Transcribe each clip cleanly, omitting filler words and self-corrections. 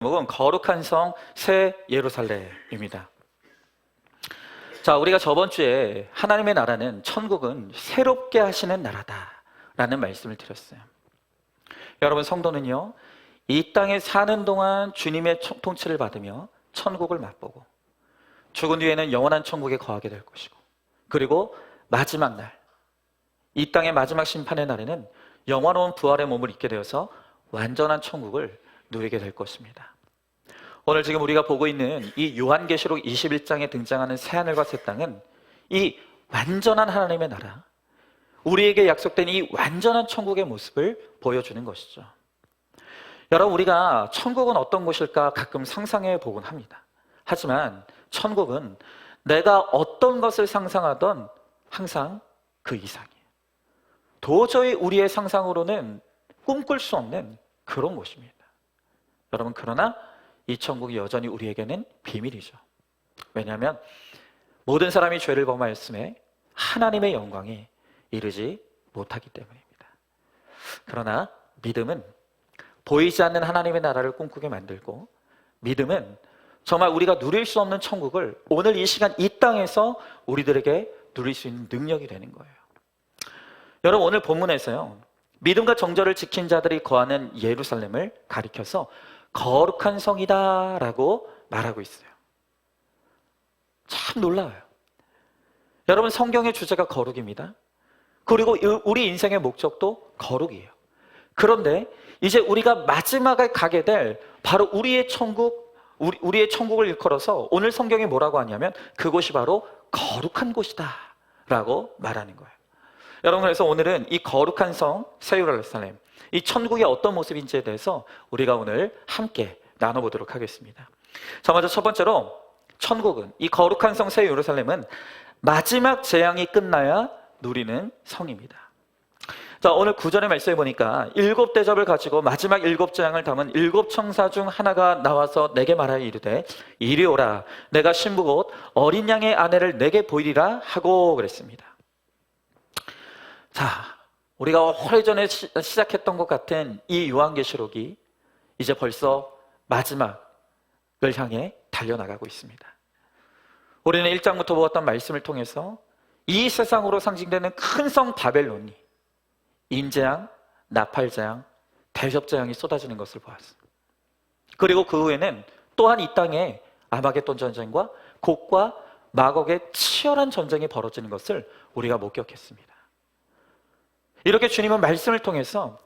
제목은 거룩한 성 새 예루살렘입니다. 자, 우리가 저번 주에 하나님의 나라는, 천국은 새롭게 하시는 나라다라는 말씀을 드렸어요. 여러분, 성도는요, 이 땅에 사는 동안 주님의 통치를 받으며 천국을 맛보고 죽은 뒤에는 영원한 천국에 거하게 될 것이고, 그리고 마지막 날, 이 땅의 마지막 심판의 날에는 영원한 부활의 몸을 입게 되어서 완전한 천국을 누리게 될 것입니다. 오늘 지금 우리가 보고 있는 이 요한계시록 21장에 등장하는 새하늘과 새 땅은 이 완전한 하나님의 나라, 우리에게 약속된 이 완전한 천국의 모습을 보여주는 것이죠. 여러분, 우리가 천국은 어떤 곳일까 가끔 상상해 보곤 합니다. 하지만 천국은 내가 어떤 것을 상상하던 항상 그 이상이에요. 도저히 우리의 상상으로는 꿈꿀 수 없는 그런 곳입니다. 여러분, 그러나 이 천국이 여전히 우리에게는 비밀이죠. 왜냐하면 모든 사람이 죄를 범하였음에 하나님의 영광에 이르지 못하기 때문입니다. 그러나 믿음은 보이지 않는 하나님의 나라를 꿈꾸게 만들고, 믿음은 정말 우리가 누릴 수 없는 천국을 오늘 이 시간 이 땅에서 우리들에게 누릴 수 있는 능력이 되는 거예요. 여러분, 오늘 본문에서요, 믿음과 정절을 지킨 자들이 거하는 예루살렘을 가리켜서 거룩한 성이다 라고 말하고 있어요. 참 놀라워요. 여러분, 성경의 주제가 거룩입니다. 그리고 우리 인생의 목적도 거룩이에요. 그런데 이제 우리가 마지막에 가게 될 바로 우리의 천국, 우리의 천국을 일컬어서 오늘 성경이 뭐라고 하냐면 그곳이 바로 거룩한 곳이다 라고 말하는 거예요. 여러분, 그래서 오늘은 이 거룩한 성 새 예루살렘, 이 천국이 어떤 모습인지에 대해서 우리가 오늘 함께 나눠보도록 하겠습니다. 자, 먼저 첫 번째로, 천국은, 이 거룩한 성 새 예루살렘은 마지막 재앙이 끝나야 누리는 성입니다. 자, 오늘 9절의 말씀에 보니까 7 대접을 가지고 마지막 7 재앙을 담은 7 청사 중 하나가 나와서 내게 말하여 이르되 이리 오라, 내가 신부 곧 어린 양의 아내를 내게 보이리라 하고 그랬습니다. 자, 우리가 오래전에 시작했던 것 같은 이 요한계시록이 이제 벌써 마지막을 향해 달려나가고 있습니다. 우리는 1장부터 보았던 말씀을 통해서 이 세상으로 상징되는 큰 성 바벨론이 임재앙, 나팔재앙, 대접재앙이 쏟아지는 것을 보았습니다. 그리고 그 후에는 또한 이 땅에 아마겟돈 전쟁과 곡과 마곡의 치열한 전쟁이 벌어지는 것을 우리가 목격했습니다. 이렇게 주님은 말씀을 통해서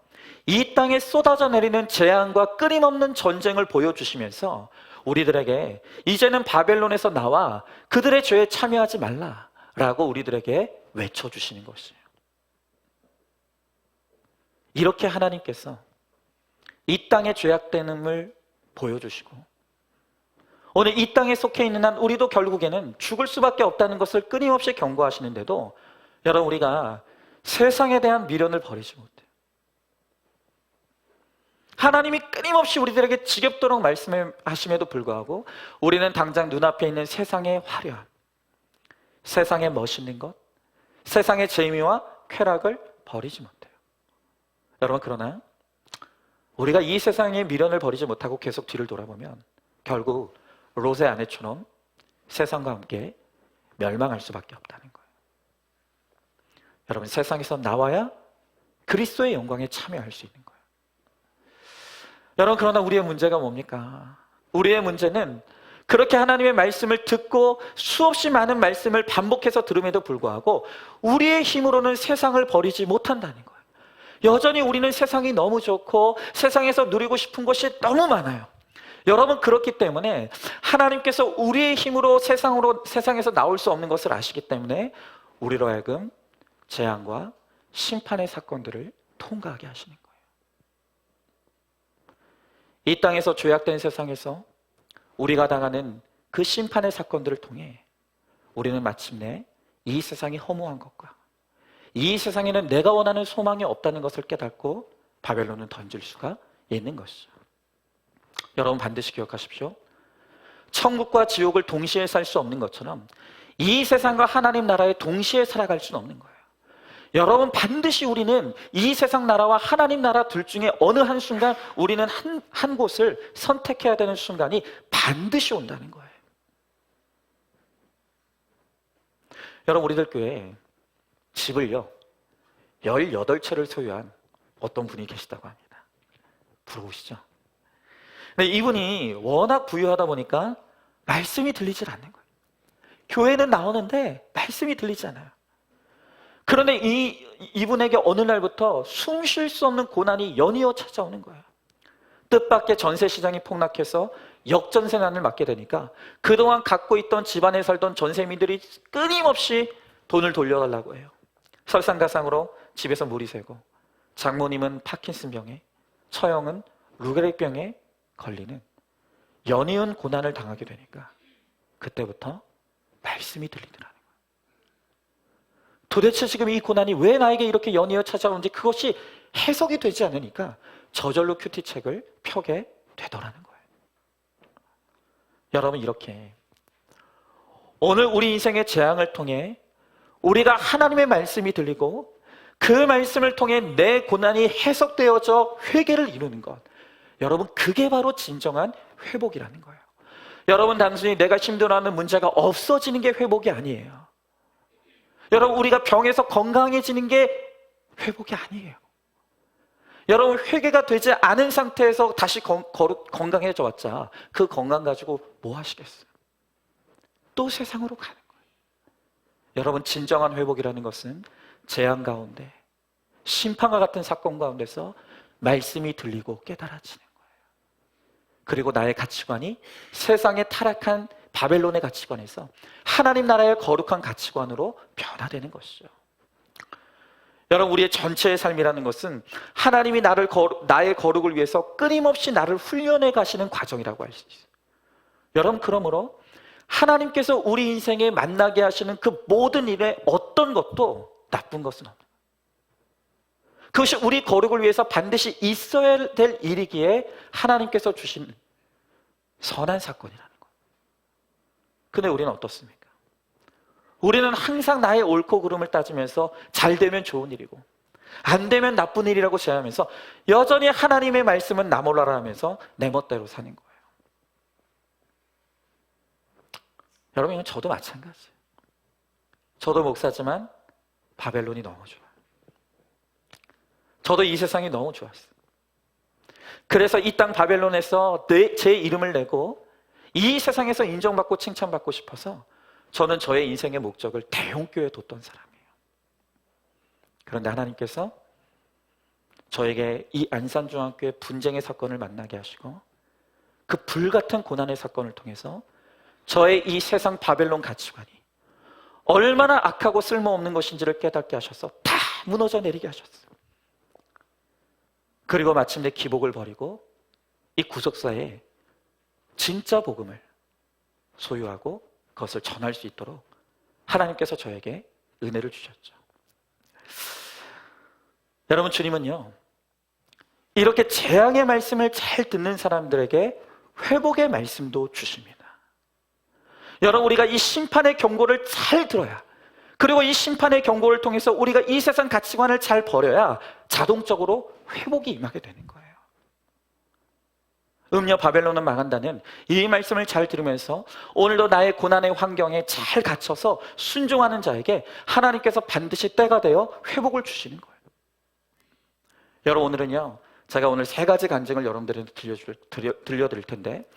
이 땅에 쏟아져 내리는 재앙과 끊임없는 전쟁을 보여주시면서 우리들에게 이제는 바벨론에서 나와 그들의 죄에 참여하지 말라라고 우리들에게 외쳐주시는 것이에요. 이렇게 하나님께서 이 땅의 죄악됨을 보여주시고, 오늘 이 땅에 속해 있는 한 우리도 결국에는 죽을 수밖에 없다는 것을 끊임없이 경고하시는데도 여러분, 우리가 세상에 대한 미련을 버리지 못해요. 하나님이 끊임없이 우리들에게 지겹도록 말씀하심에도 불구하고 우리는 당장 눈앞에 있는 세상의 화려함, 세상의 멋있는 것, 세상의 재미와 쾌락을 버리지 못해요. 여러분, 그러나 우리가 이 세상의 미련을 버리지 못하고 계속 뒤를 돌아보면 결국 롯의 아내처럼 세상과 함께 멸망할 수밖에 없다는 거예요. 여러분, 세상에서 나와야 그리스도의 영광에 참여할 수 있는 거예요. 여러분, 그러나 우리의 문제가 뭡니까? 우리의 문제는 그렇게 하나님의 말씀을 듣고 수없이 많은 말씀을 반복해서 들음에도 불구하고 우리의 힘으로는 세상을 버리지 못한다는 거예요. 여전히 우리는 세상이 너무 좋고 세상에서 누리고 싶은 것이 너무 많아요. 여러분, 그렇기 때문에 하나님께서 우리의 힘으로 세상에서 나올 수 없는 것을 아시기 때문에 우리로 하여금 재앙과 심판의 사건들을 통과하게 하시는 거예요. 이 땅에서 죄악된 세상에서 우리가 당하는 그 심판의 사건들을 통해 우리는 마침내 이 세상이 허무한 것과 이 세상에는 내가 원하는 소망이 없다는 것을 깨닫고 바벨론은 던질 수가 있는 것이죠. 여러분, 반드시 기억하십시오. 천국과 지옥을 동시에 살 수 없는 것처럼 이 세상과 하나님 나라에 동시에 살아갈 수는 없는 거예요. 여러분, 반드시 우리는 이 세상 나라와 하나님 나라 둘 중에 어느 한순간 우리는 한 곳을 선택해야 되는 순간이 반드시 온다는 거예요. 여러분, 우리들 교회에 집을요 18채를 소유한 어떤 분이 계시다고 합니다. 부러우시죠? 근데 이분이 워낙 부유하다 보니까 말씀이 들리질 않는 거예요. 교회는 나오는데 말씀이 들리지 않아요. 그런데 이분에게 어느 날부터 숨 쉴 수 없는 고난이 연이어 찾아오는 거예요. 뜻밖의 전세 시장이 폭락해서 역전세난을 맞게 되니까 그동안 갖고 있던 집안에 살던 전세민들이 끊임없이 돈을 돌려달라고 해요. 설상가상으로 집에서 물이 새고, 장모님은 파킨슨병에, 처형은 루게릭병에 걸리는 연이은 고난을 당하게 되니까 그때부터 말씀이 들리더라는 거예요. 도대체 지금 이 고난이 왜 나에게 이렇게 연이어 찾아오는지 그것이 해석이 되지 않으니까 저절로 큐티책을 펴게 되더라는 거예요. 여러분, 이렇게 오늘 우리 인생의 재앙을 통해 우리가 하나님의 말씀이 들리고 그 말씀을 통해 내 고난이 해석되어져 회개를 이루는 것, 여러분, 그게 바로 진정한 회복이라는 거예요. 여러분, 단순히 내가 힘들어하는 문제가 없어지는 게 회복이 아니에요. 여러분, 우리가 병에서 건강해지는 게 회복이 아니에요. 여러분, 회개가 되지 않은 상태에서 다시 건강해져 왔자 그 건강 가지고 뭐 하시겠어요? 또 세상으로 가는 거예요. 여러분, 진정한 회복이라는 것은 재앙 가운데, 심판과 같은 사건 가운데서 말씀이 들리고 깨달아지는 거예요. 그리고 나의 가치관이 세상의 타락한 바벨론의 가치관에서 하나님 나라의 거룩한 가치관으로 변화되는 것이죠. 여러분, 우리의 전체의 삶이라는 것은 하나님이 나의 거룩을 위해서 끊임없이 나를 훈련해 가시는 과정이라고 할 수 있어요. 여러분, 그러므로 하나님께서 우리 인생에 만나게 하시는 그 모든 일에 어떤 것도 나쁜 것은 없어요. 그것이 우리 거룩을 위해서 반드시 있어야 될 일이기에 하나님께서 주신 선한 사건이라는 거예요. 근데 우리는 어떻습니까? 우리는 항상 나의 옳고 그름을 따지면서 잘 되면 좋은 일이고 안 되면 나쁜 일이라고 제하면서 여전히 하나님의 말씀은 나 몰라라 하면서 내 멋대로 사는 거예요. 여러분, 이건 저도 마찬가지예요. 저도 목사지만 바벨론이 너무 좋아요. 저도 이 세상이 너무 좋았어요. 그래서 이 땅 바벨론에서 제 이름을 내고 이 세상에서 인정받고 칭찬받고 싶어서 저는 저의 인생의 목적을 대형교회에 뒀던 사람이에요. 그런데 하나님께서 저에게 이 안산중앙교회 분쟁의 사건을 만나게 하시고 그 불같은 고난의 사건을 통해서 저의 이 세상 바벨론 가치관이 얼마나 악하고 쓸모없는 것인지를 깨닫게 하셔서 다 무너져 내리게 하셨어요. 그리고 마침내 기복을 버리고 이 구속사에 진짜 복음을 소유하고 그것을 전할 수 있도록 하나님께서 저에게 은혜를 주셨죠. 여러분, 주님은요, 이렇게 재앙의 말씀을 잘 듣는 사람들에게 회복의 말씀도 주십니다. 여러분, 우리가 이 심판의 경고를 잘 들어야, 그리고 이 심판의 경고를 통해서 우리가 이 세상 가치관을 잘 버려야 자동적으로 회복이 임하게 되는 거예요. 음녀 바벨론은 망한다는 이 말씀을 잘 들으면서 오늘도 나의 고난의 환경에 잘 갇혀서 순종하는 자에게 하나님께서 반드시 때가 되어 회복을 주시는 거예요. 여러분, 오늘은요, 제가 오늘 3가지 간증을 여러분들한테 들려드릴 텐데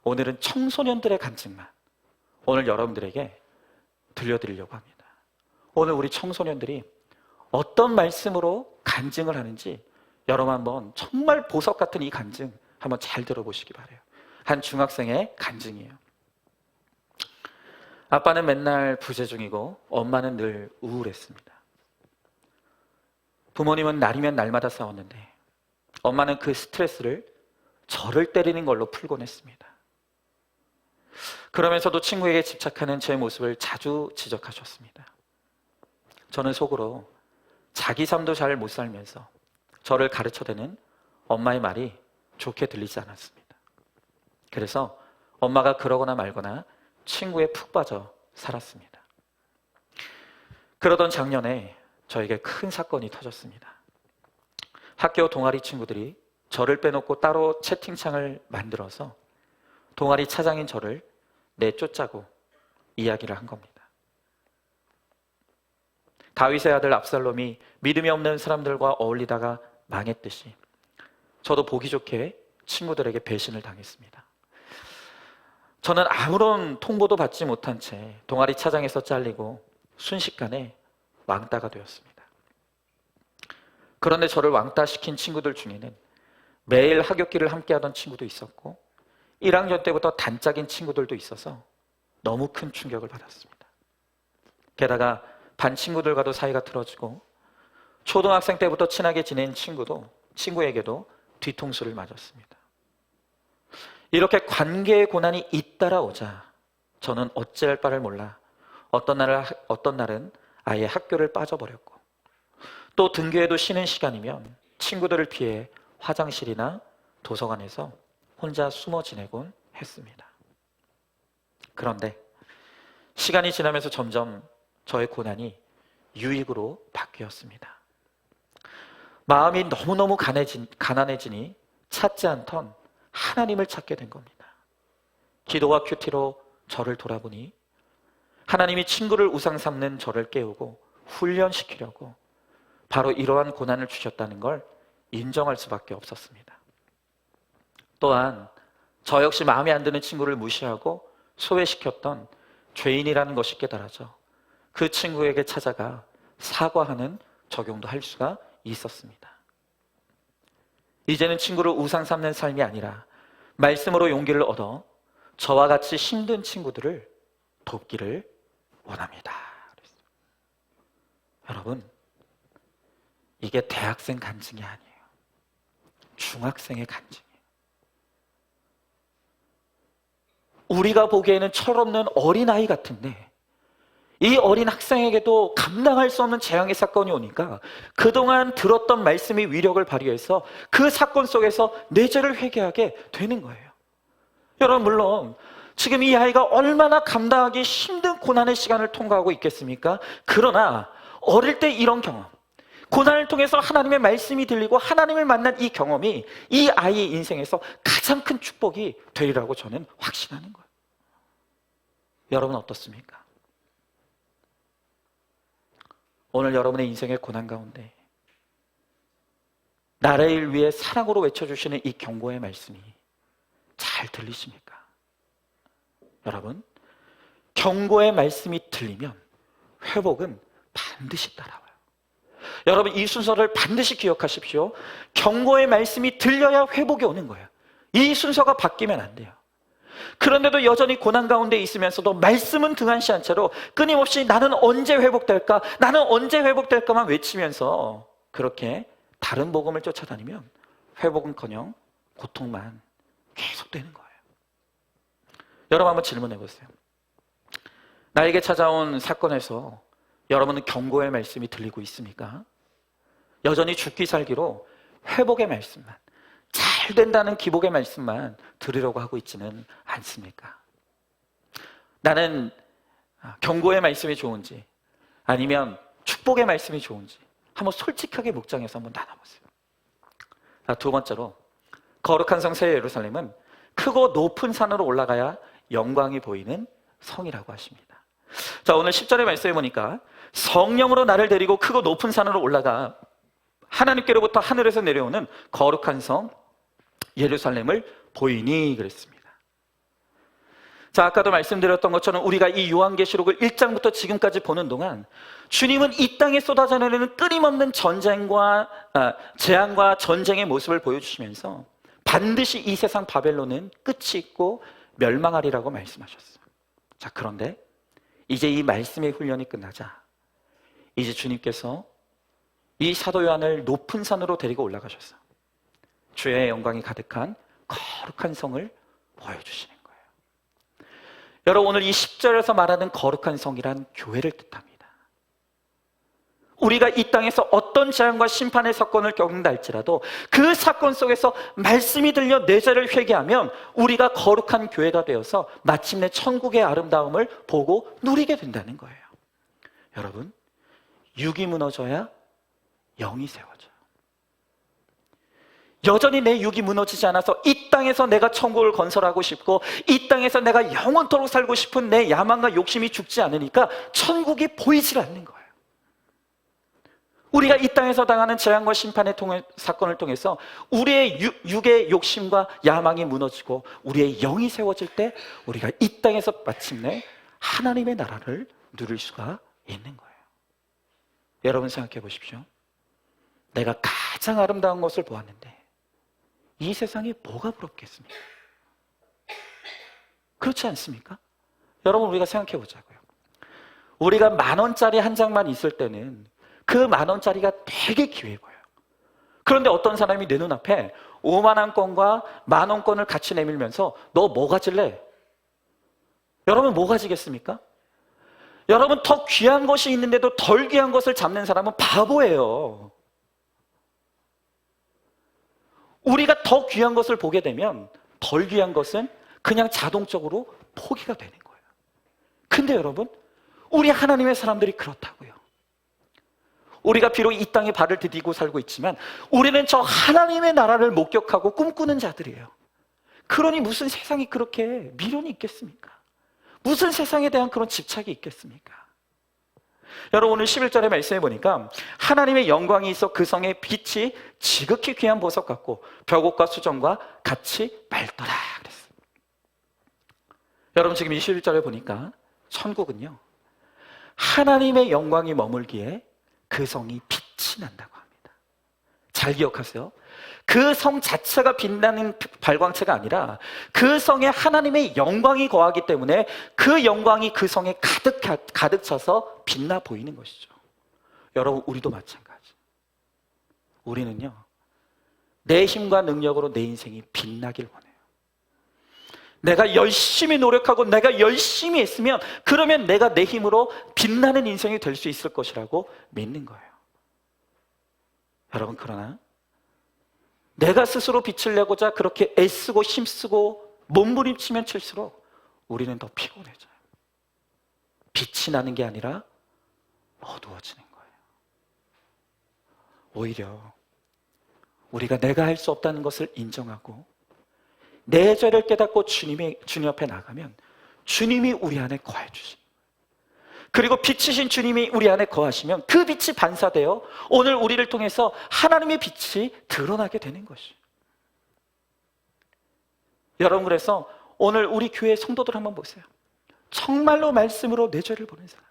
오늘은 청소년들의 간증만 오늘 여러분들에게 들려드리려고 합니다. 오늘 우리 청소년들이 어떤 말씀으로 간증을 하는지 여러분 한번 정말 보석 같은 이 간증 한번 잘 들어보시기 바라요. 한 중학생의 간증이에요. 아빠는 맨날 부재 중이고 엄마는 늘 우울했습니다. 부모님은 날이면 날마다 싸웠는데 엄마는 그 스트레스를 저를 때리는 걸로 풀곤 했습니다. 그러면서도 친구에게 집착하는 제 모습을 자주 지적하셨습니다. 저는 속으로 자기 삶도 잘 못 살면서 저를 가르쳐대는 엄마의 말이 좋게 들리지 않았습니다. 그래서 엄마가 그러거나 말거나 친구에 푹 빠져 살았습니다. 그러던 작년에 저에게 큰 사건이 터졌습니다. 학교 동아리 친구들이 저를 빼놓고 따로 채팅창을 만들어서 동아리 차장인 저를 내쫓자고 이야기를 한 겁니다. 다윗의 아들 압살롬이 믿음이 없는 사람들과 어울리다가 망했듯이 저도 보기 좋게 친구들에게 배신을 당했습니다. 저는 아무런 통보도 받지 못한 채 동아리 차장에서 잘리고 순식간에 왕따가 되었습니다. 그런데 저를 왕따시킨 친구들 중에는 매일 하굣길을 함께하던 친구도 있었고 1학년 때부터 단짝인 친구들도 있어서 너무 큰 충격을 받았습니다. 게다가 반 친구들과도 사이가 틀어지고 초등학생 때부터 친하게 지낸 친구에게도 뒤통수를 맞았습니다. 이렇게 관계의 고난이 잇따라오자 저는 어찌할 바를 몰라 어떤 날은 아예 학교를 빠져버렸고 또 등교에도 쉬는 시간이면 친구들을 피해 화장실이나 도서관에서 혼자 숨어 지내곤 했습니다. 그런데 시간이 지나면서 점점 저의 고난이 유익으로 바뀌었습니다. 마음이 너무너무 가난해지니 찾지 않던 하나님을 찾게 된 겁니다. 기도와 큐티로 저를 돌아보니 하나님이 친구를 우상 삼는 저를 깨우고 훈련시키려고 바로 이러한 고난을 주셨다는 걸 인정할 수밖에 없었습니다. 또한 저 역시 마음에 안 드는 친구를 무시하고 소외시켰던 죄인이라는 것이 깨달아져 그 친구에게 찾아가 사과하는 적용도 할 수가 있었습니다. 이제는 친구를 우상 삼는 삶이 아니라 말씀으로 용기를 얻어 저와 같이 힘든 친구들을 돕기를 원합니다. 여러분, 이게 대학생 간증이 아니에요. 중학생의 간증이에요. 우리가 보기에는 철없는 어린아이 같은데 이 어린 학생에게도 감당할 수 없는 재앙의 사건이 오니까 그동안 들었던 말씀이 위력을 발휘해서 그 사건 속에서 내 죄를 회개하게 되는 거예요. 여러분, 물론 지금 이 아이가 얼마나 감당하기 힘든 고난의 시간을 통과하고 있겠습니까? 그러나 어릴 때 이런 경험, 고난을 통해서 하나님의 말씀이 들리고 하나님을 만난 이 경험이 이 아이의 인생에서 가장 큰 축복이 되리라고 저는 확신하는 거예요. 여러분 어떻습니까? 오늘 여러분의 인생의 고난 가운데 나라를 위해 사랑으로 외쳐주시는 이 경고의 말씀이 잘 들리십니까? 여러분, 경고의 말씀이 들리면 회복은 반드시 따라와요. 여러분, 이 순서를 반드시 기억하십시오. 경고의 말씀이 들려야 회복이 오는 거예요. 이 순서가 바뀌면 안 돼요. 그런데도 여전히 고난 가운데 있으면서도 말씀은 등한시한 채로 끊임없이 나는 언제 회복될까? 나는 언제 회복될까만 외치면서 그렇게 다른 복음을 쫓아다니면 회복은커녕 고통만 계속되는 거예요. 여러분 한번 질문해 보세요. 나에게 찾아온 사건에서 여러분은 경고의 말씀이 들리고 있습니까? 여전히 죽기 살기로 회복의 말씀만, 잘 된다는 기복의 말씀만 들으려고 하고 있지는 않습니까? 나는 경고의 말씀이 좋은지 아니면 축복의 말씀이 좋은지 한번 솔직하게 묵상해서 한번 나눠보세요. 두 번째로, 거룩한 성 새 예루살렘은 크고 높은 산으로 올라가야 영광이 보이는 성이라고 하십니다. 자, 오늘 10절의 말씀에 보니까 성령으로 나를 데리고 크고 높은 산으로 올라가 하나님께로부터 하늘에서 내려오는 거룩한 성 예루살렘을 보이니 그랬습니다. 자, 아까도 말씀드렸던 것처럼 우리가 이 요한계시록을 1장부터 지금까지 보는 동안 주님은 이 땅에 쏟아져 내리는 끊임없는 재앙과 전쟁의 모습을 보여주시면서 반드시 이 세상 바벨론은 끝이 있고 멸망하리라고 말씀하셨어요. 자, 그런데 이제 이 말씀의 훈련이 끝나자 이제 주님께서 이 사도 요한을 높은 산으로 데리고 올라가셔서 주의 영광이 가득한 거룩한 성을 보여주시는 거예요. 여러분, 오늘 이 10절에서 말하는 거룩한 성이란 교회를 뜻합니다. 우리가 이 땅에서 어떤 재앙과 심판의 사건을 겪는다 할지라도 그 사건 속에서 말씀이 들려 내 죄를 회개하면 우리가 거룩한 교회가 되어서 마침내 천국의 아름다움을 보고 누리게 된다는 거예요. 여러분, 육이 무너져야 영이 세워져요. 여전히 내 육이 무너지지 않아서 이 땅에서 내가 천국을 건설하고 싶고 이 땅에서 내가 영원토록 살고 싶은 내 야망과 욕심이 죽지 않으니까 천국이 보이질 않는 거예요. 우리가 이 땅에서 당하는 재앙과 심판의 사건을 통해서 우리의 육의 욕심과 야망이 무너지고 우리의 영이 세워질 때 우리가 이 땅에서 마침내 하나님의 나라를 누릴 수가 있는 거예요. 여러분 생각해 보십시오. 내가 가장 아름다운 것을 보았는데 이 세상에 뭐가 부럽겠습니까? 그렇지 않습니까? 여러분 우리가 생각해 보자고요. 우리가 10,000원짜리 한 장만 있을 때는 그 10,000원짜리가 되게 귀해 보여요. 그런데 어떤 사람이 내 눈앞에 50,000원권과 10,000원권을 같이 내밀면서 너 뭐 가질래? 여러분 뭐 가지겠습니까? 여러분 더 귀한 것이 있는데도 덜 귀한 것을 잡는 사람은 바보예요. 우리가 더 귀한 것을 보게 되면 덜 귀한 것은 그냥 자동적으로 포기가 되는 거예요. 근데 여러분, 우리 하나님의 사람들이 그렇다고요. 우리가 비록 이 땅에 발을 디디고 살고 있지만 우리는 저 하나님의 나라를 목격하고 꿈꾸는 자들이에요. 그러니 무슨 세상이 그렇게 미련이 있겠습니까? 무슨 세상에 대한 그런 집착이 있겠습니까? 여러분 오늘 11절의 말씀해 보니까 하나님의 영광이 있어 그 성의 빛이 지극히 귀한 보석 같고 벽옥과 수정과 같이 맑더라 그랬어요. 여러분 지금 이 11절에 보니까 천국은요 하나님의 영광이 머물기에 그 성이 빛이 난다고 합니다. 잘 기억하세요. 그 성 자체가 빛나는 발광체가 아니라 그 성에 하나님의 영광이 거하기 때문에 그 영광이 그 성에 가득 차서 빛나 보이는 것이죠. 여러분 우리도 마찬가지. 우리는요 내 힘과 능력으로 내 인생이 빛나길 원해요. 내가 열심히 노력하고 내가 열심히 했으면 그러면 내가 내 힘으로 빛나는 인생이 될 수 있을 것이라고 믿는 거예요. 여러분 그러나 내가 스스로 빛을 내고자 그렇게 애쓰고 힘쓰고 몸부림치면 칠수록 우리는 더 피곤해져요. 빛이 나는 게 아니라 어두워지는 거예요. 오히려 우리가 내가 할 수 없다는 것을 인정하고 내 죄를 깨닫고 주님 앞에 나가면 주님이 우리 안에 거해 주십니다. 그리고 빛이신 주님이 우리 안에 거하시면 그 빛이 반사되어 오늘 우리를 통해서 하나님의 빛이 드러나게 되는 것이에요. 여러분 그래서 오늘 우리 교회 성도들 한번 보세요. 정말로 말씀으로 내 죄를 보는 사람,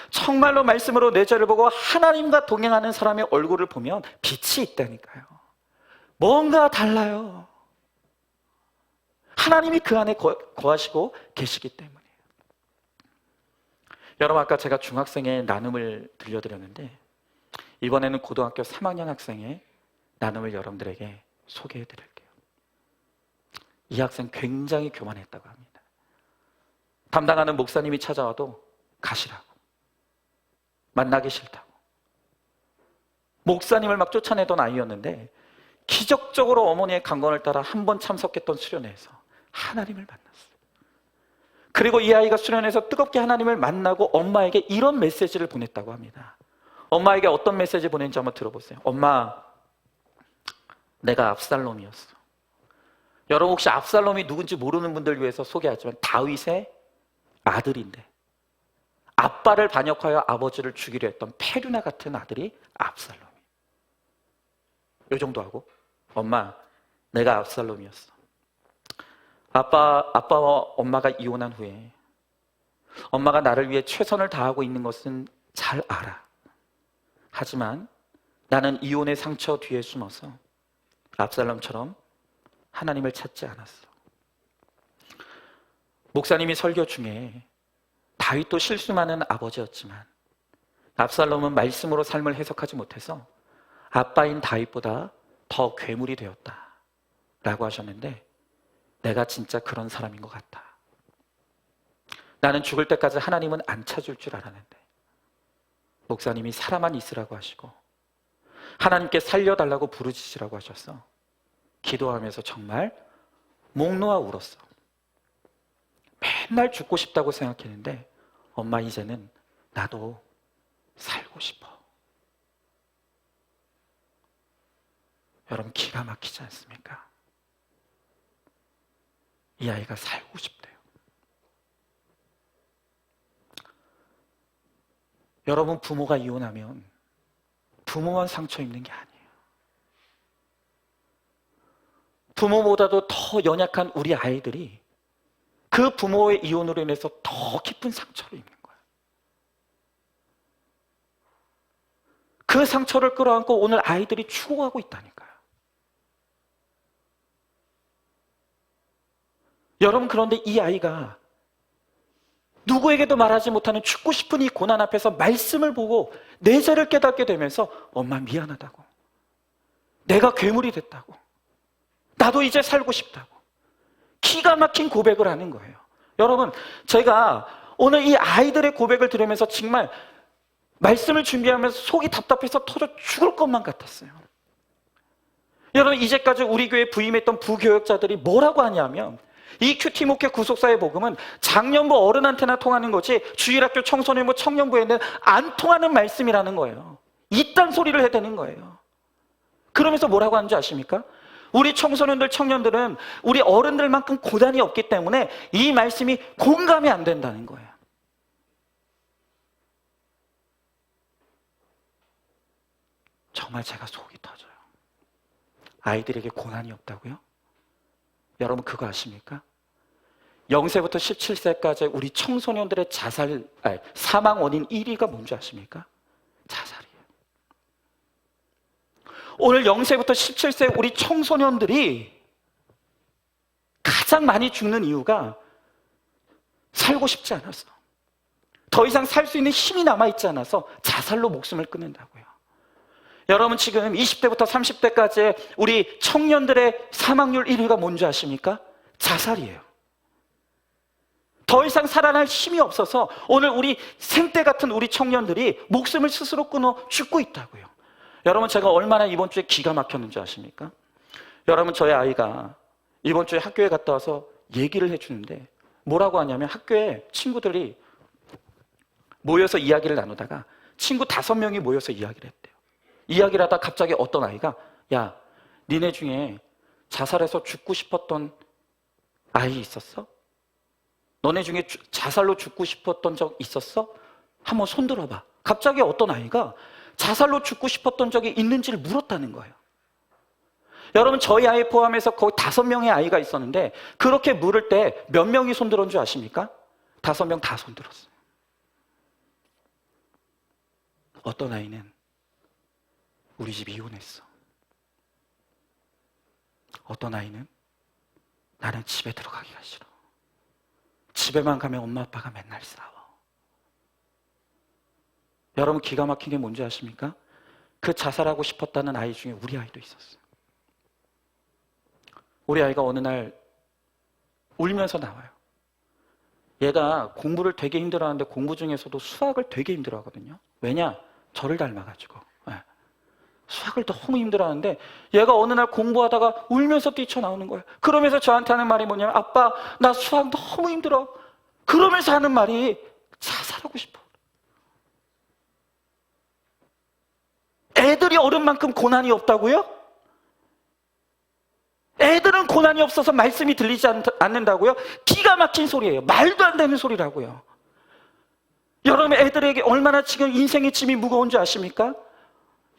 정말로 말씀으로 내 죄를 보고 하나님과 동행하는 사람의 얼굴을 보면 빛이 있다니까요. 뭔가 달라요. 하나님이 그 안에 거하시고 계시기 때문에. 여러분 아까 제가 중학생의 나눔을 들려드렸는데 이번에는 고등학교 3학년 학생의 나눔을 여러분들에게 소개해 드릴게요. 이 학생 굉장히 교만했다고 합니다. 담당하는 목사님이 찾아와도 가시라고, 만나기 싫다고, 목사님을 막 쫓아내던 아이였는데 기적적으로 어머니의 강권을 따라 한 번 참석했던 수련회에서 하나님을 만났어요. 그리고 이 아이가 수련회에서 뜨겁게 하나님을 만나고 엄마에게 이런 메시지를 보냈다고 합니다. 엄마에게 어떤 메시지 보냈는지 한번 들어보세요. 엄마, 내가 압살롬이었어. 여러분 혹시 압살롬이 누군지 모르는 분들 위해서 소개하지만 다윗의 아들인데 아빠를 반역하여 아버지를 죽이려 했던 페류나 같은 아들이 압살롬이에요. 이 정도 하고 엄마, 내가 압살롬이었어. 아빠와 엄마가 이혼한 후에 엄마가 나를 위해 최선을 다하고 있는 것은 잘 알아. 하지만 나는 이혼의 상처 뒤에 숨어서 압살롬처럼 하나님을 찾지 않았어. 목사님이 설교 중에 다윗도 실수 많은 아버지였지만 압살롬은 말씀으로 삶을 해석하지 못해서 아빠인 다윗보다 더 괴물이 되었다 라고 하셨는데 내가 진짜 그런 사람인 것 같다. 나는 죽을 때까지 하나님은 안 찾을 줄 알았는데 목사님이 살아만 있으라고 하시고 하나님께 살려달라고 부르짖으라고 하셔서 기도하면서 정말 목 놓아 울었어. 맨날 죽고 싶다고 생각했는데 엄마 이제는 나도 살고 싶어. 여러분, 기가 막히지 않습니까? 이 아이가 살고 싶대요. 여러분, 부모가 이혼하면 부모만 상처 입는 게 아니에요. 부모보다도 더 연약한 우리 아이들이 그 부모의 이혼으로 인해서 더 깊은 상처를 입는 거예요. 그 상처를 끌어안고 오늘 아이들이 죽어가고 있다니까요. 여러분, 그런데 이 아이가 누구에게도 말하지 못하는 죽고 싶은 이 고난 앞에서 말씀을 보고 내 죄를 깨닫게 되면서 엄마 미안하다고, 내가 괴물이 됐다고, 나도 이제 살고 싶다고 기가 막힌 고백을 하는 거예요. 여러분, 제가 오늘 이 아이들의 고백을 들으면서 정말 말씀을 준비하면서 속이 답답해서 터져 죽을 것만 같았어요. 여러분, 이제까지 우리 교회에 부임했던 부교역자들이 뭐라고 하냐면, 이 큐티 목회 구속사의 복음은 장년부 어른한테나 통하는 거지 주일학교 청소년부 청년부에는 안 통하는 말씀이라는 거예요. 이딴 소리를 해대는 거예요. 그러면서 뭐라고 하는지 아십니까? 우리 청소년들, 청년들은 우리 어른들만큼 고단이 없기 때문에 이 말씀이 공감이 안 된다는 거예요. 정말 제가 속이 터져요. 아이들에게 고난이 없다고요? 여러분, 그거 아십니까? 0세부터 17세까지 우리 청소년들의 사망 원인 1위가 뭔지 아십니까? 자살이에요. 오늘 0세부터 17세 우리 청소년들이 가장 많이 죽는 이유가 살고 싶지 않아서, 더 이상 살 수 있는 힘이 남아있지 않아서 자살로 목숨을 끊는다고요. 여러분, 지금 20대부터 30대까지 우리 청년들의 사망률 1위가 뭔지 아십니까? 자살이에요. 더 이상 살아날 힘이 없어서 오늘 우리 생떼 같은 우리 청년들이 목숨을 스스로 끊어 죽고 있다고요. 여러분, 제가 얼마나 이번 주에 기가 막혔는지 아십니까? 여러분, 저희 아이가 이번 주에 학교에 갔다 와서 얘기를 해주는데 뭐라고 하냐면, 학교에 친구들이 모여서 이야기를 나누다가 친구 5명이 모여서 이야기를 했대요. 이야기를 하다 갑자기 어떤 아이가, 야, 니네 중에 자살해서 죽고 싶었던 아이 있었어? 너네 중에 자살로 죽고 싶었던 적 있었어? 한번 손 들어봐. 갑자기 어떤 아이가 자살로 죽고 싶었던 적이 있는지를 물었다는 거예요. 여러분, 저희 아이 포함해서 거의 5명의 아이가 있었는데 그렇게 물을 때 몇 명이 손 들었는 줄 아십니까? 5명 다 손 들었어요. 어떤 아이는 우리 집 이혼했어. 어떤 아이는 나는 집에 들어가기가 싫어. 집에만 가면 엄마 아빠가 맨날 싸워. 여러분, 기가 막힌 게 뭔지 아십니까? 그 자살하고 싶었다는 아이 중에 우리 아이도 있었어요. 우리 아이가 어느 날 울면서 나와요. 얘가 공부를 되게 힘들어하는데 공부 중에서도 수학을 되게 힘들어하거든요. 왜냐? 저를 닮아가지고. 수학을 너무 힘들어하는데 얘가 어느 날 공부하다가 울면서 뛰쳐나오는 거예요. 그러면서 저한테 하는 말이 뭐냐면, 아빠, 나 수학 너무 힘들어. 그러면서 하는 말이 자살하고 싶어. 애들이 어른만큼 고난이 없다고요? 애들은 고난이 없어서 말씀이 들리지 않는다고요? 기가 막힌 소리예요. 말도 안 되는 소리라고요. 여러분, 애들에게 얼마나 지금 인생의 짐이 무거운지 아십니까?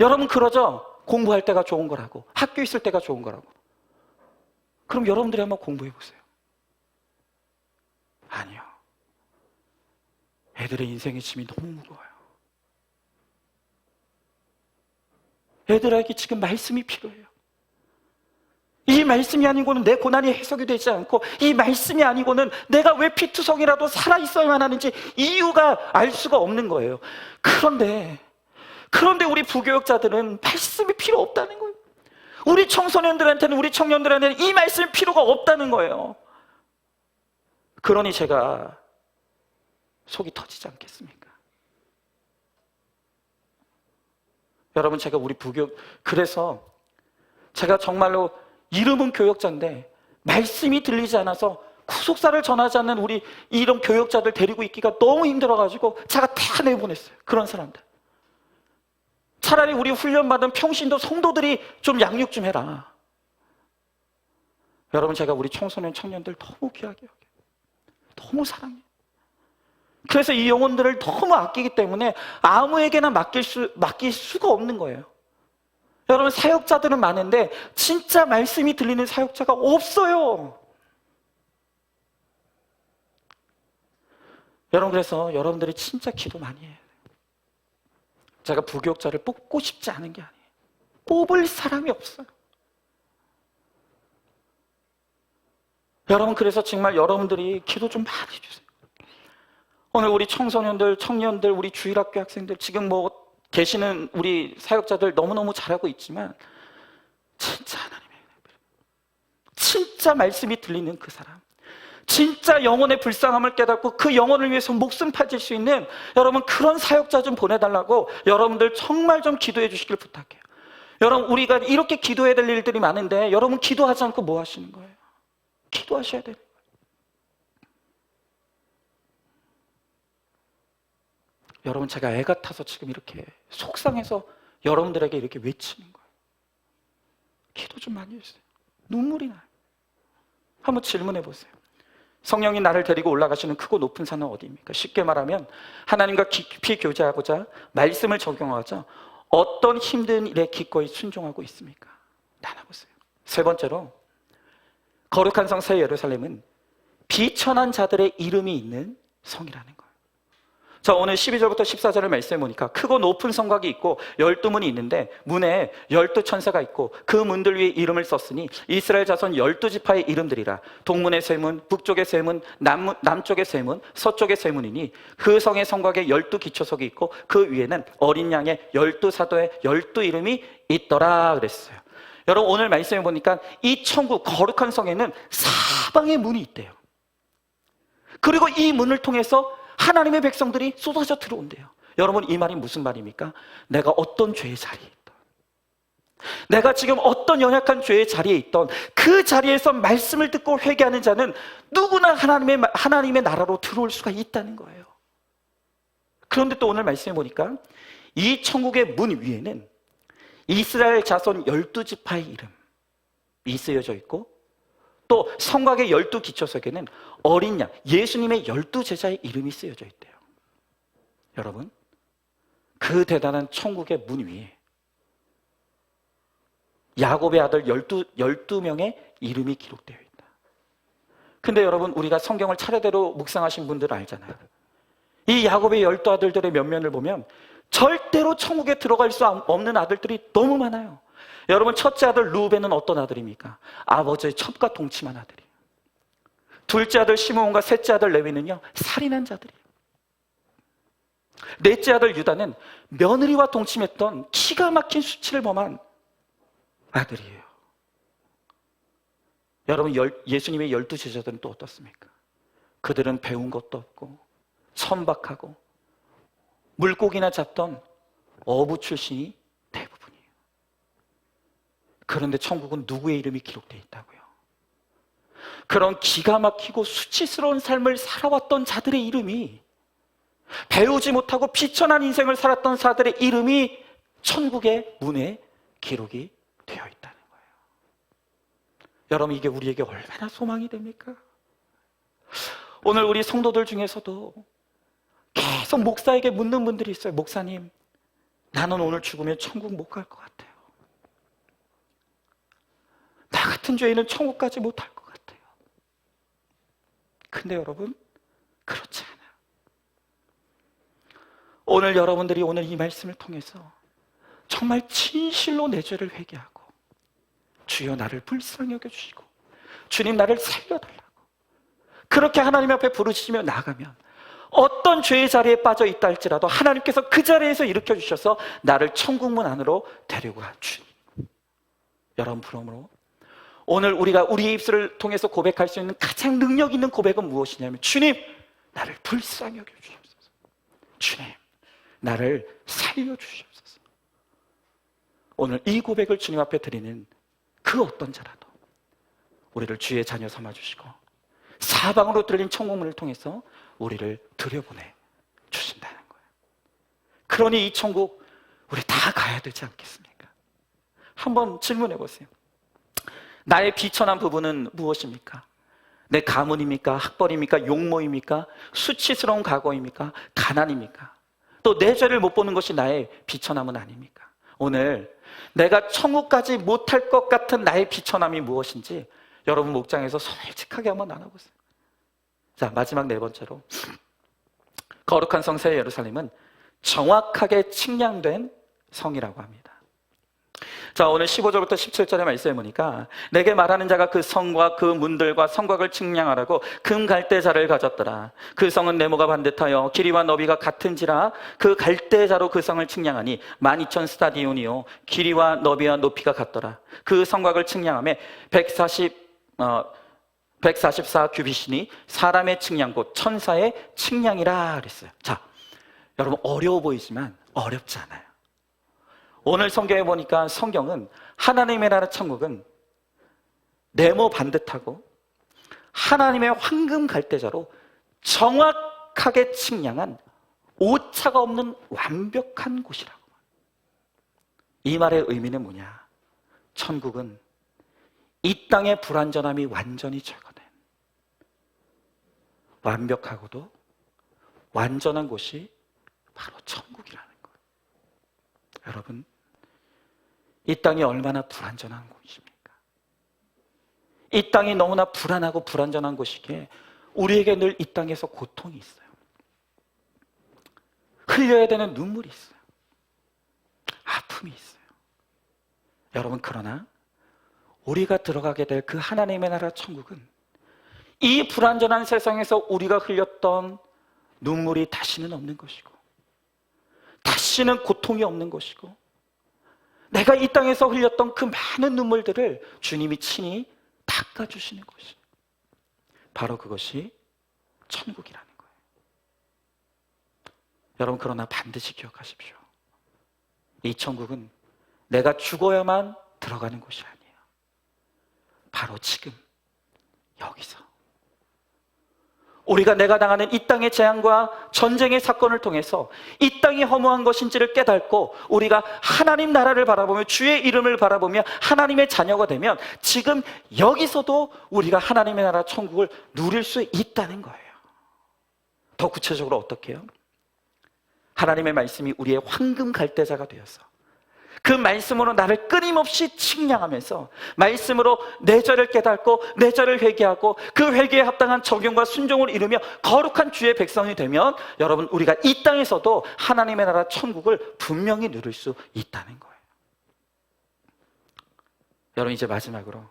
여러분, 그러죠? 공부할 때가 좋은 거라고, 학교 있을 때가 좋은 거라고. 그럼 여러분들이 한번 공부해 보세요. 아니요. 애들의 인생의 짐이 너무 무거워요. 애들에게 지금 말씀이 필요해요. 이 말씀이 아니고는 내 고난이 해석이 되지 않고, 이 말씀이 아니고는 내가 왜 피투성이라도 살아있어야만 하는지 이유가 알 수가 없는 거예요. 그런데 우리 부교역자들은 말씀이 필요 없다는 거예요. 우리 청소년들한테는, 우리 청년들한테는 이 말씀이 필요가 없다는 거예요. 그러니 제가 속이 터지지 않겠습니까? 여러분, 제가 우리 그래서 제가 정말로 이름은 교역자인데 말씀이 들리지 않아서 구속사를 전하지 않는 우리 이런 교역자들 데리고 있기가 너무 힘들어가지고 제가 다 내보냈어요. 그런 사람들. 차라리 우리 훈련받은 평신도 성도들이 좀 양육 좀 해라. 여러분, 제가 우리 청소년 청년들 너무 귀하게 여겨요. 너무 사랑해요. 그래서 이 영혼들을 너무 아끼기 때문에 아무에게나 맡길 수가 없는 거예요. 여러분, 사역자들은 많은데 진짜 말씀이 들리는 사역자가 없어요. 여러분, 그래서 여러분들이 진짜 기도 많이 해요. 제가 부교육자를 뽑고 싶지 않은 게 아니에요. 뽑을 사람이 없어요. 여러분, 그래서 정말 여러분들이 기도 좀 많이 해주세요. 오늘 우리 청소년들, 청년들, 우리 주일학교 학생들, 지금 계시는 우리 사역자들 너무너무 잘하고 있지만 진짜 하나님의 진짜 말씀이 들리는 그 사람, 진짜 영혼의 불쌍함을 깨닫고 그 영혼을 위해서 목숨 바칠 수 있는 여러분, 그런 사역자 좀 보내달라고 여러분들 정말 좀 기도해 주시길 부탁해요. 여러분, 우리가 이렇게 기도해야 될 일들이 많은데 여러분 기도하지 않고 뭐 하시는 거예요? 기도하셔야 돼요. 여러분, 제가 애 같아서 지금 이렇게 속상해서 여러분들에게 이렇게 외치는 거예요. 기도 좀 많이 해주세요. 눈물이 나요. 한번 질문해 보세요. 성령이 나를 데리고 올라가시는 크고 높은 산은 어디입니까? 쉽게 말하면 하나님과 깊이 교제하고자 말씀을 적용하자 어떤 힘든 일에 기꺼이 순종하고 있습니까? 나눠보세요. 세 번째로, 거룩한 성 새 예루살렘은 비천한 자들의 이름이 있는 성이라는 거예요. 자, 오늘 12절부터 14절을 말씀해 보니까 크고 높은 성곽이 있고 12문이 있는데 문에 12천사가 있고 그 문들 위에 이름을 썼으니 이스라엘 자손 12지파의 이름들이라. 동문의 세 문, 북쪽의 세 문, 남쪽의 세 문, 서쪽의 세 문이니 그 성의 성곽에 12기초석이 있고 그 위에는 어린 양의 12사도의 12이름이 있더라 그랬어요. 여러분, 오늘 말씀해 보니까 이 천국 거룩한 성에는 사방의 문이 있대요. 그리고 이 문을 통해서 하나님의 백성들이 쏟아져 들어온대요. 여러분, 이 말이 무슨 말입니까? 내가 어떤 죄의 자리에 있던, 내가 지금 어떤 연약한 죄의 자리에 있던 그 자리에서 말씀을 듣고 회개하는 자는 누구나 하나님의 나라로 들어올 수가 있다는 거예요. 그런데 또 오늘 말씀해 보니까 이 천국의 문 위에는 이스라엘 자손 12지파의 이름이 쓰여져 있고 또 성곽의 12기초석에는 어린 양, 예수님의 12제자의 이름이 쓰여져 있대요. 여러분, 그 대단한 천국의 문 위에 야곱의 아들 12명의 이름이 기록되어 있다. 근데 여러분, 우리가 성경을 차례대로 묵상하신 분들은 알잖아요. 이 야곱의 12아들들의 면면을 보면 절대로 천국에 들어갈 수 없는 아들들이 너무 많아요. 여러분, 첫째 아들 루벤은 어떤 아들입니까? 아버지의 첩과 동침한 아들이에요. 둘째 아들 시므온과 셋째 아들 레위는요, 살인한 자들이에요. 넷째 아들 유다는 며느리와 동침했던 기가 막힌 수치를 범한 아들이에요. 여러분, 예수님의 12제자들은 또 어떻습니까? 그들은 배운 것도 없고 천박하고 물고기나 잡던 어부 출신이 대부분이에요. 그런데 천국은 누구의 이름이 기록되어 있다고요? 그런 기가 막히고 수치스러운 삶을 살아왔던 자들의 이름이, 배우지 못하고 비천한 인생을 살았던 자들의 이름이 천국의 문에 기록이 되어 있다는 거예요. 여러분, 이게 우리에게 얼마나 소망이 됩니까? 오늘 우리 성도들 중에서도 계속 목사에게 묻는 분들이 있어요. 목사님, 나는 오늘 죽으면 천국 못 갈 것 같아요. 나 같은 죄인은 천국 가지 못할 것 같아요. 근데 여러분, 그렇지 않아요. 오늘 여러분들이 오늘 이 말씀을 통해서 정말 진실로 내 죄를 회개하고 주여 나를 불쌍히 여겨주시고 주님 나를 살려달라고 그렇게 하나님 앞에 부르시며 나가면 어떤 죄의 자리에 빠져 있다 할지라도 하나님께서 그 자리에서 일으켜 주셔서 나를 천국문 안으로 데려가 주님. 여러분, 그러므로 오늘 우리가 우리의 입술을 통해서 고백할 수 있는 가장 능력 있는 고백은 무엇이냐면, 주님 나를 불쌍히 여겨 주시옵소서. 주님 나를 살려 주시옵소서. 오늘 이 고백을 주님 앞에 드리는 그 어떤 자라도 우리를 주의 자녀 삼아 주시고 사방으로 들린 천국문을 통해서 우리를 들여보내 주신다는 거예요. 그러니 이 천국 우리 다 가야 되지 않겠습니까? 한번 질문해 보세요. 나의 비천한 부분은 무엇입니까? 내 가문입니까? 학벌입니까? 용모입니까? 수치스러운 과거입니까? 가난입니까? 또 내 죄를 못 보는 것이 나의 비천함은 아닙니까? 오늘 내가 천국까지 못할 것 같은 나의 비천함이 무엇인지 여러분 목장에서 솔직하게 한번 나눠보세요. 자, 마지막 네 번째로, 거룩한 성 새 예루살렘은 정확하게 측량된 성이라고 합니다. 자, 오늘 15절부터 17절의 말씀에 보니까 내게 말하는 자가 그 성과 그 문들과 성곽을 측량하라고 금 갈대자를 가졌더라. 그 성은 네모가 반듯하여 길이와 너비가 같은지라 그 갈대자로 그 성을 측량하니 12,000 스타디온이요 길이와 너비와 높이가 같더라. 그 성곽을 측량하며 144 규빗이니 사람의 측량곧 천사의 측량이라 그랬어요. 자, 여러분 어려워 보이지만 어렵지 않아요. 오늘 성경에 보니까 성경은 하나님의 나라 천국은 네모 반듯하고 하나님의 황금 갈대자로 정확하게 측량한 오차가 없는 완벽한 곳이라고. 이 말의 의미는 뭐냐? 천국은 이 땅의 불완전함이 완전히 제거된 완벽하고도 완전한 곳이 바로 천국이라는 거예요. 여러분, 이 땅이 얼마나 불완전한 곳입니까? 이 땅이 너무나 불안하고 불완전한 곳이기에 우리에게 늘 이 땅에서 고통이 있어요. 흘려야 되는 눈물이 있어요. 아픔이 있어요. 여러분, 그러나 우리가 들어가게 될 그 하나님의 나라 천국은 이 불완전한 세상에서 우리가 흘렸던 눈물이 다시는 없는 것이고, 다시는 고통이 없는 것이고, 내가 이 땅에서 흘렸던 그 많은 눈물들을 주님이 친히 닦아주시는 것이 바로 그것이 천국이라는 거예요. 여러분, 그러나 반드시 기억하십시오. 이 천국은 내가 죽어야만 들어가는 곳이 아니에요. 바로 지금 여기서 우리가 내가 당하는 이 땅의 재앙과 전쟁의 사건을 통해서 이 땅이 허무한 것인지를 깨닫고 우리가 하나님 나라를 바라보며 주의 이름을 바라보며 하나님의 자녀가 되면 지금 여기서도 우리가 하나님의 나라 천국을 누릴 수 있다는 거예요. 더 구체적으로 어떻게 해요? 하나님의 말씀이 우리의 황금 갈대자가 되어서 그 말씀으로 나를 끊임없이 측량하면서 말씀으로 내 죄를 깨닫고 내 죄를 회개하고 그 회개에 합당한 적용과 순종을 이루며 거룩한 주의 백성이 되면 여러분, 우리가 이 땅에서도 하나님의 나라 천국을 분명히 누릴 수 있다는 거예요. 여러분, 이제 마지막으로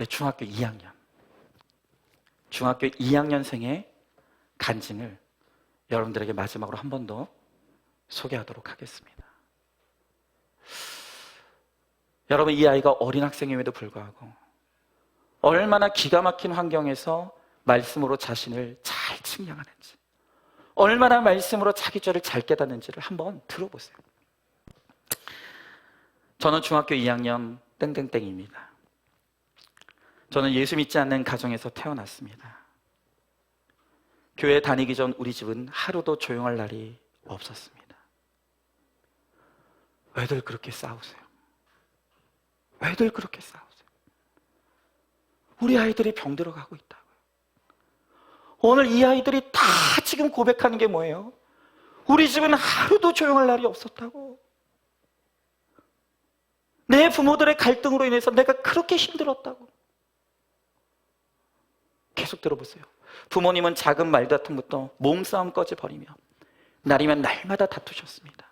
중학교 2학년생의 간증을 여러분들에게 마지막으로 한 번 더 소개하도록 하겠습니다. 여러분, 이 아이가 어린 학생임에도 불구하고 얼마나 기가 막힌 환경에서 말씀으로 자신을 잘 측량하는지, 얼마나 말씀으로 자기 죄를 잘 깨닫는지를 한번 들어보세요. 저는 중학교 2학년 땡땡땡입니다. 저는 예수 믿지 않는 가정에서 태어났습니다. 교회 다니기 전 우리 집은 하루도 조용할 날이 없었습니다. 왜들 그렇게 싸우세요? 왜들 그렇게 싸우세요? 우리 아이들이 병들어 가고 있다고요. 오늘 이 아이들이 다 지금 고백하는 게 뭐예요? 우리 집은 하루도 조용할 날이 없었다고. 내 부모들의 갈등으로 인해서 내가 그렇게 힘들었다고. 계속 들어보세요. 부모님은 작은 말다툼부터 몸싸움까지 벌이며 날이면 날마다 다투셨습니다.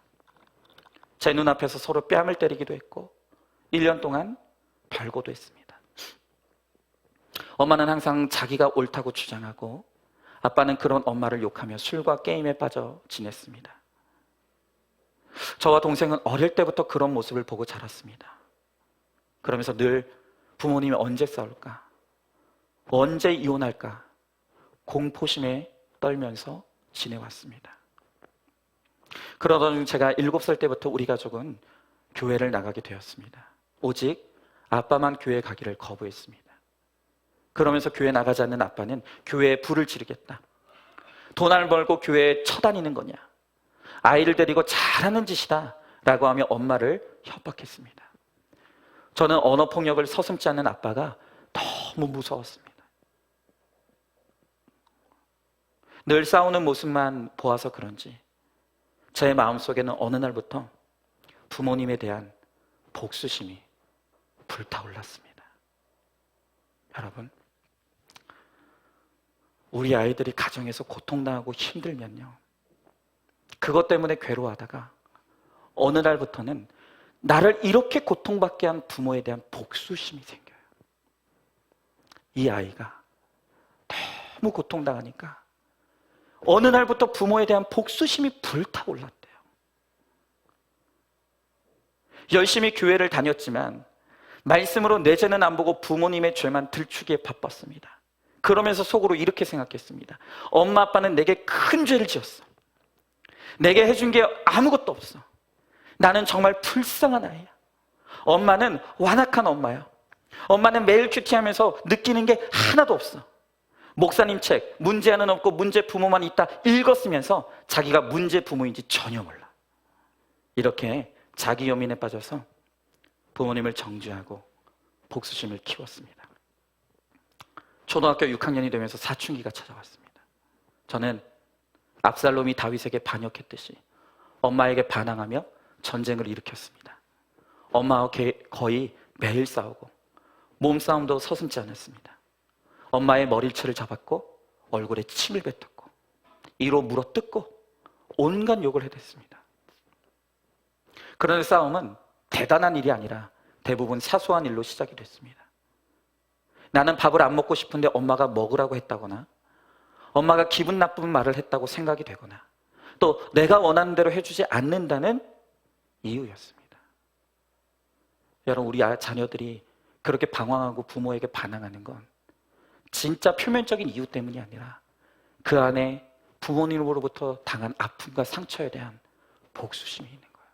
제 눈앞에서 서로 뺨을 때리기도 했고 1년 동안 별거도 했습니다. 엄마는 항상 자기가 옳다고 주장하고 아빠는 그런 엄마를 욕하며 술과 게임에 빠져 지냈습니다. 저와 동생은 어릴 때부터 그런 모습을 보고 자랐습니다. 그러면서 늘 부모님이 언제 싸울까? 언제 이혼할까? 공포심에 떨면서 지내왔습니다. 그러던 중 제가 7살 때부터 우리 가족은 교회를 나가게 되었습니다. 오직 아빠만 교회 가기를 거부했습니다. 그러면서 교회 나가지 않는 아빠는 교회에 불을 지르겠다. 돈 안 벌고 교회에 쳐다니는 거냐? 아이를 데리고 잘하는 짓이다 라고 하며 엄마를 협박했습니다. 저는 언어폭력을 서슴지 않는 아빠가 너무 무서웠습니다. 늘 싸우는 모습만 보아서 그런지 제 마음속에는 어느 날부터 부모님에 대한 복수심이 불타올랐습니다. 여러분, 우리 아이들이 가정에서 고통당하고 힘들면요, 그것 때문에 괴로워하다가 어느 날부터는 나를 이렇게 고통받게 한 부모에 대한 복수심이 생겨요. 이 아이가 너무 고통당하니까 어느 날부터 부모에 대한 복수심이 불타올랐대요. 열심히 교회를 다녔지만 말씀으로 내 죄는 안 보고 부모님의 죄만 들추기에 바빴습니다. 그러면서 속으로 이렇게 생각했습니다. 엄마 아빠는 내게 큰 죄를 지었어. 내게 해준 게 아무것도 없어. 나는 정말 불쌍한 아이야. 엄마는 완악한 엄마야. 엄마는 매일 큐티하면서 느끼는 게 하나도 없어. 목사님 책 문제하는 없고 문제 부모만 있다 읽었으면서 자기가 문제 부모인지 전혀 몰라. 이렇게 자기 연민에 빠져서 부모님을 정죄하고 복수심을 키웠습니다. 초등학교 6학년이 되면서 사춘기가 찾아왔습니다. 저는 압살롬이 다윗에게 반역했듯이 엄마에게 반항하며 전쟁을 일으켰습니다. 엄마와 거의 매일 싸우고 몸싸움도 서슴지 않았습니다. 엄마의 머리채를 잡았고 얼굴에 침을 뱉었고 이로 물어뜯고 온갖 욕을 해댔습니다. 그런 싸움은 대단한 일이 아니라 대부분 사소한 일로 시작이 됐습니다. 나는 밥을 안 먹고 싶은데 엄마가 먹으라고 했다거나 엄마가 기분 나쁜 말을 했다고 생각이 되거나 또 내가 원하는 대로 해주지 않는다는 이유였습니다. 여러분, 우리 자녀들이 그렇게 방황하고 부모에게 반항하는 건 진짜 표면적인 이유 때문이 아니라 그 안에 부모님으로부터 당한 아픔과 상처에 대한 복수심이 있는 거예요.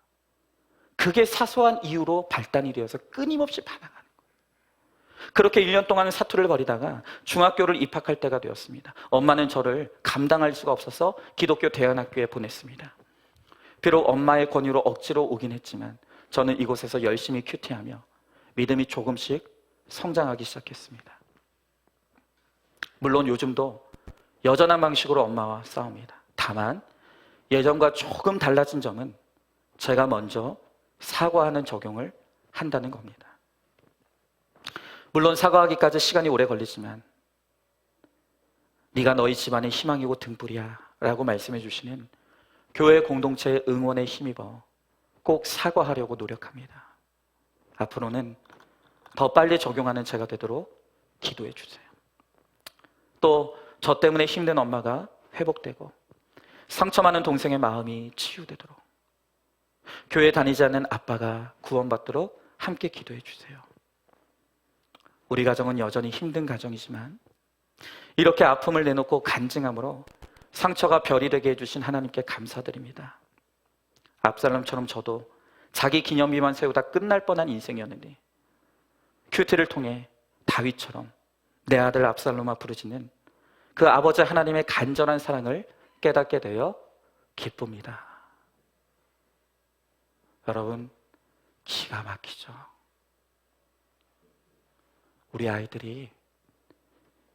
그게 사소한 이유로 발단이 되어서 끊임없이 반항하는 거예요. 그렇게 1년 동안 사투를 벌이다가 중학교를 입학할 때가 되었습니다. 엄마는 저를 감당할 수가 없어서 기독교 대안학교에 보냈습니다. 비록 엄마의 권유로 억지로 오긴 했지만 저는 이곳에서 열심히 큐티하며 믿음이 조금씩 성장하기 시작했습니다. 물론 요즘도 여전한 방식으로 엄마와 싸웁니다. 다만 예전과 조금 달라진 점은 제가 먼저 사과하는 적용을 한다는 겁니다. 물론 사과하기까지 시간이 오래 걸리지만 네가 너희 집안의 희망이고 등불이야 라고 말씀해 주시는 교회 공동체의 응원에 힘입어 꼭 사과하려고 노력합니다. 앞으로는 더 빨리 적용하는 제가 되도록 기도해 주세요. 또 저 때문에 힘든 엄마가 회복되고 상처 많은 동생의 마음이 치유되도록 교회 다니지 않는 아빠가 구원받도록 함께 기도해 주세요. 우리 가정은 여전히 힘든 가정이지만 이렇게 아픔을 내놓고 간증함으로 상처가 별이 되게 해주신 하나님께 감사드립니다. 압살롬처럼 저도 자기 기념비만 세우다 끝날 뻔한 인생이었는데 큐티를 통해 다윗처럼 내 아들 압살롬아 부르짖는 그 아버지 하나님의 간절한 사랑을 깨닫게 되어 기쁩니다. 여러분, 기가 막히죠. 우리 아이들이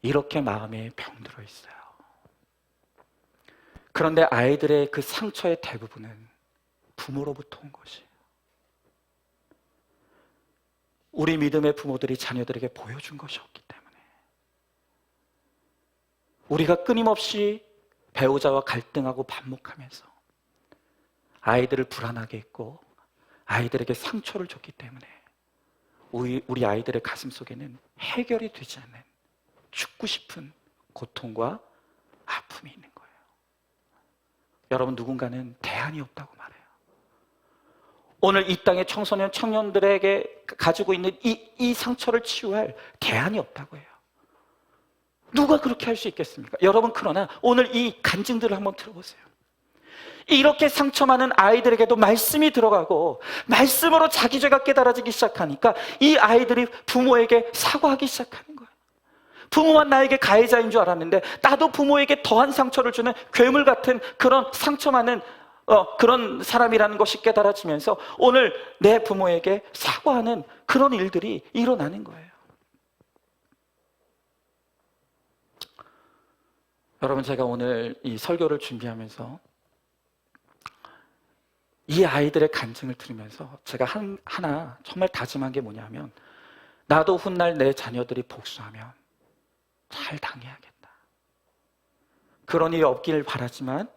이렇게 마음에 병들어 있어요. 그런데 아이들의 그 상처의 대부분은 부모로부터 온 것이에요. 우리 믿음의 부모들이 자녀들에게 보여준 것이 없기 때문에 우리가 끊임없이 배우자와 갈등하고 반목하면서 아이들을 불안하게 했고 아이들에게 상처를 줬기 때문에 우리 아이들의 가슴 속에는 해결이 되지 않는 죽고 싶은 고통과 아픔이 있는 거예요. 여러분, 누군가는 대안이 없다고 말해요. 오늘 이 땅의 청소년, 청년들에게 가지고 있는 이 상처를 치유할 대안이 없다고 해요. 누가 그렇게 할 수 있겠습니까? 여러분, 그러나 오늘 이 간증들을 한번 들어보세요. 이렇게 상처 많은 아이들에게도 말씀이 들어가고 말씀으로 자기 죄가 깨달아지기 시작하니까 이 아이들이 부모에게 사과하기 시작하는 거예요. 부모만 나에게 가해자인 줄 알았는데 나도 부모에게 더한 상처를 주는 괴물 같은 그런 상처 많은 그런 사람이라는 것이 깨달아지면서 오늘 내 부모에게 사과하는 그런 일들이 일어나는 거예요. 여러분, 제가 오늘 이 설교를 준비하면서 이 아이들의 간증을 들으면서 제가 하나 정말 다짐한 게 뭐냐면, 나도 훗날 내 자녀들이 복수하면 잘 당해야겠다. 그런 일이 없기를 바라지만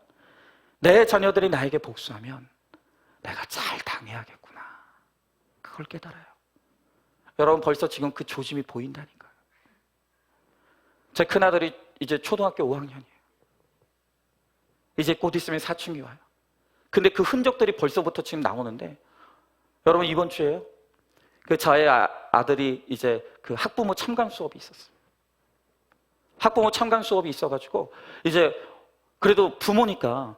내 자녀들이 나에게 복수하면 내가 잘 당해야겠구나. 그걸 깨달아요. 여러분, 벌써 지금 그 조짐이 보인다니까요. 제 큰아들이 이제 초등학교 5학년이에요. 이제 곧 있으면 사춘기 와요. 근데 그 흔적들이 벌써부터 지금 나오는데, 여러분, 이번 주에요, 저의 아들이 이제 그 학부모 참관 수업이 있었어요. 학부모 참관 수업이 있어가지고 이제 그래도 부모니까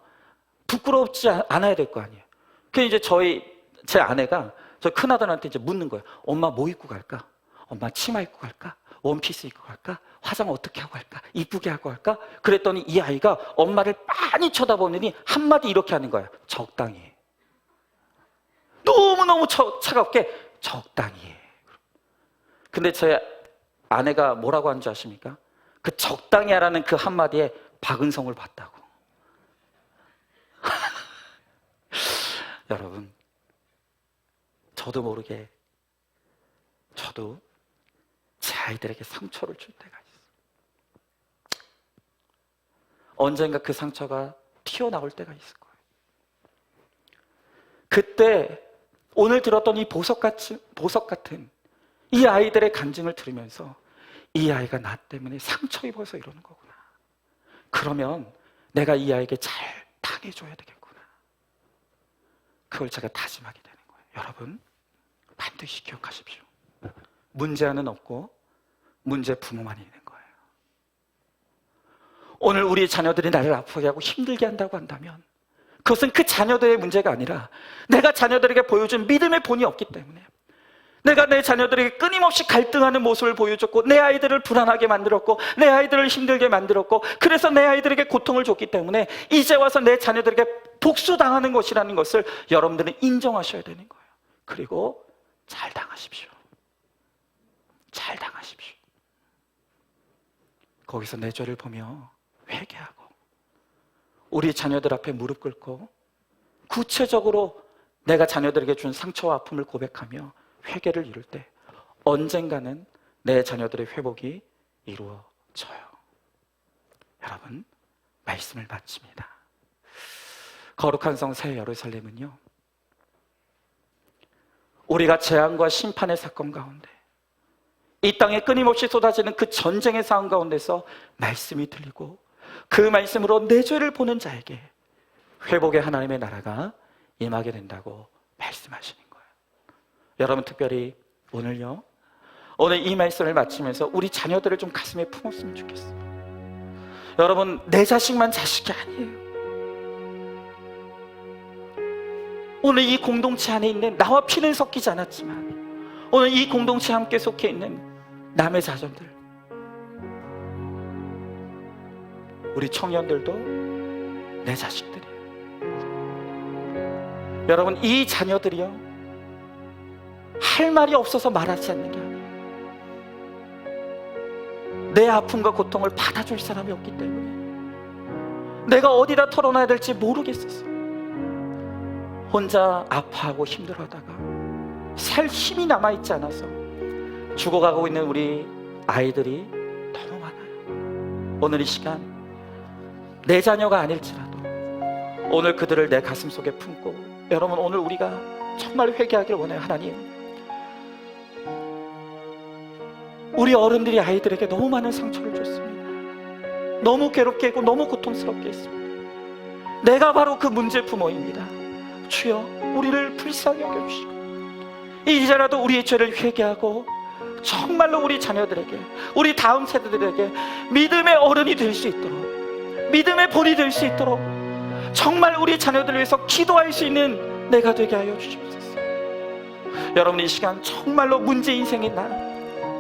부끄럽지 않아야 될 거 아니에요. 그래서 이제 제 아내가 저 큰아들한테 이제 묻는 거예요. 엄마 뭐 입고 갈까? 엄마 치마 입고 갈까? 원피스 입고 갈까? 화장 어떻게 하고 갈까? 이쁘게 하고 갈까? 그랬더니 이 아이가 엄마를 빤히 쳐다보더니 한마디 이렇게 하는 거예요. 적당히 해. 너무너무 차갑게 적당히 해. 근데 제 아내가 뭐라고 하는 줄 아십니까? 그 적당히 하라는 그 한마디에 박은성을 봤다고. 여러분, 저도 모르게 저도 제 아이들에게 상처를 줄 때가 있어요. 언젠가 그 상처가 튀어나올 때가 있을 거예요. 그때 오늘 들었던 이 보석 같은 이 아이들의 간증을 들으면서, 이 아이가 나 때문에 상처 입어서 이러는 거구나. 그러면 내가 이 아이에게 잘 당해줘야 되겠구나. 그걸 제가 다짐하게 되는 거예요. 여러분, 반드시 기억하십시오. 문제아는 없고 문제 부모만 있는 거예요. 오늘 우리 자녀들이 나를 아프게 하고 힘들게 한다고 한다면 그것은 그 자녀들의 문제가 아니라 내가 자녀들에게 보여준 믿음의 본이 없기 때문에, 내가 내 자녀들에게 끊임없이 갈등하는 모습을 보여줬고, 내 아이들을 불안하게 만들었고, 내 아이들을 힘들게 만들었고, 그래서 내 아이들에게 고통을 줬기 때문에 이제 와서 내 자녀들에게 복수당하는 것이라는 것을 여러분들은 인정하셔야 되는 거예요. 그리고 잘 당하십시오. 잘 당하십시오. 거기서 내 죄를 보며 회개하고 우리 자녀들 앞에 무릎 꿇고 구체적으로 내가 자녀들에게 준 상처와 아픔을 고백하며 회개를 이룰 때 언젠가는 내 자녀들의 회복이 이루어져요. 여러분, 말씀을 마칩니다. 거룩한 성 새 예루살렘은요, 우리가 재앙과 심판의 사건 가운데, 이 땅에 끊임없이 쏟아지는 그 전쟁의 상황 가운데서 말씀이 들리고 그 말씀으로 내 죄를 보는 자에게 회복의 하나님의 나라가 임하게 된다고 말씀하시는 거예요. 여러분, 특별히 오늘 이 말씀을 마치면서 우리 자녀들을 좀 가슴에 품었으면 좋겠어요. 여러분, 내 자식만 자식이 아니에요. 오늘 이 공동체 안에 있는, 나와 피는 섞이지 않았지만 오늘 이 공동체에 함께 속해 있는 남의 자녀들, 우리 청년들도 내 자식들이에요. 여러분, 이 자녀들이요, 할 말이 없어서 말하지 않는 게 아니에요. 내 아픔과 고통을 받아줄 사람이 없기 때문에 내가 어디다 털어놔야 될지 모르겠었어. 혼자 아파하고 힘들어하다가 살 힘이 남아있지 않아서 죽어가고 있는 우리 아이들이 너무 많아요. 오늘 이 시간 내 자녀가 아닐지라도 오늘 그들을 내 가슴 속에 품고, 여러분, 오늘 우리가 정말 회개하기를 원해요. 하나님, 우리 어른들이 아이들에게 너무 많은 상처를 줬습니다. 너무 괴롭게 했고 너무 고통스럽게 했습니다. 내가 바로 그 문제 부모입니다. 주여, 우리를 불쌍히 여겨주시고 이제라도 우리의 죄를 회개하고 정말로 우리 자녀들에게, 우리 다음 세대들에게 믿음의 어른이 될 수 있도록, 믿음의 본이 될 수 있도록 정말 우리 자녀들을 위해서 기도할 수 있는 내가 되게 하여 주시옵소서. 여러분, 이 시간 정말로 문제 인생인 나,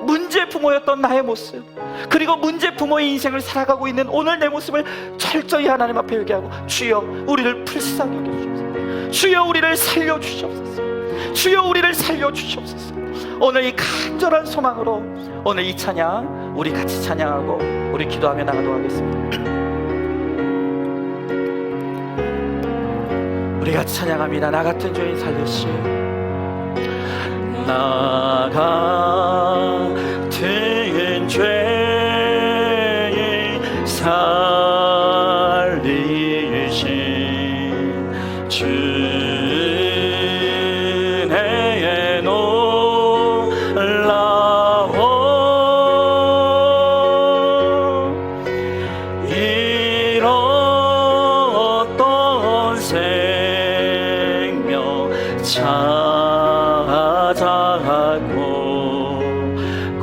문제 부모였던 나의 모습, 그리고 문제 부모의 인생을 살아가고 있는 오늘 내 모습을 철저히 하나님 앞에 회개하고, 주여 우리를 불쌍히 여겨주옵소서. 주여 우리를 살려주시옵소서. 주여 우리를 살려주시옵소서. 오늘 이 간절한 소망으로 오늘 이 찬양 우리 같이 찬양하고 우리 기도하며 나가도록 하겠습니다. 우리 같이 찬양합니다. 나 같은 죄인 살리시. 나 같은 죄인 살리신 주 은혜에 놀라워 잃었던 생명 찾아갔고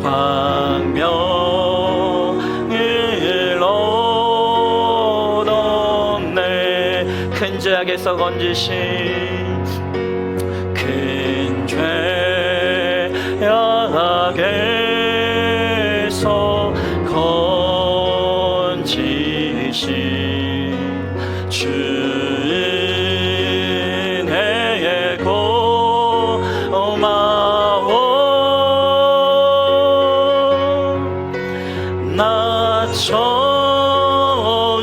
광명을 얻었네. 큰 죄악에서 건지신 큰 죄악에서 건지신 주 은혜에 고마워. 나 처음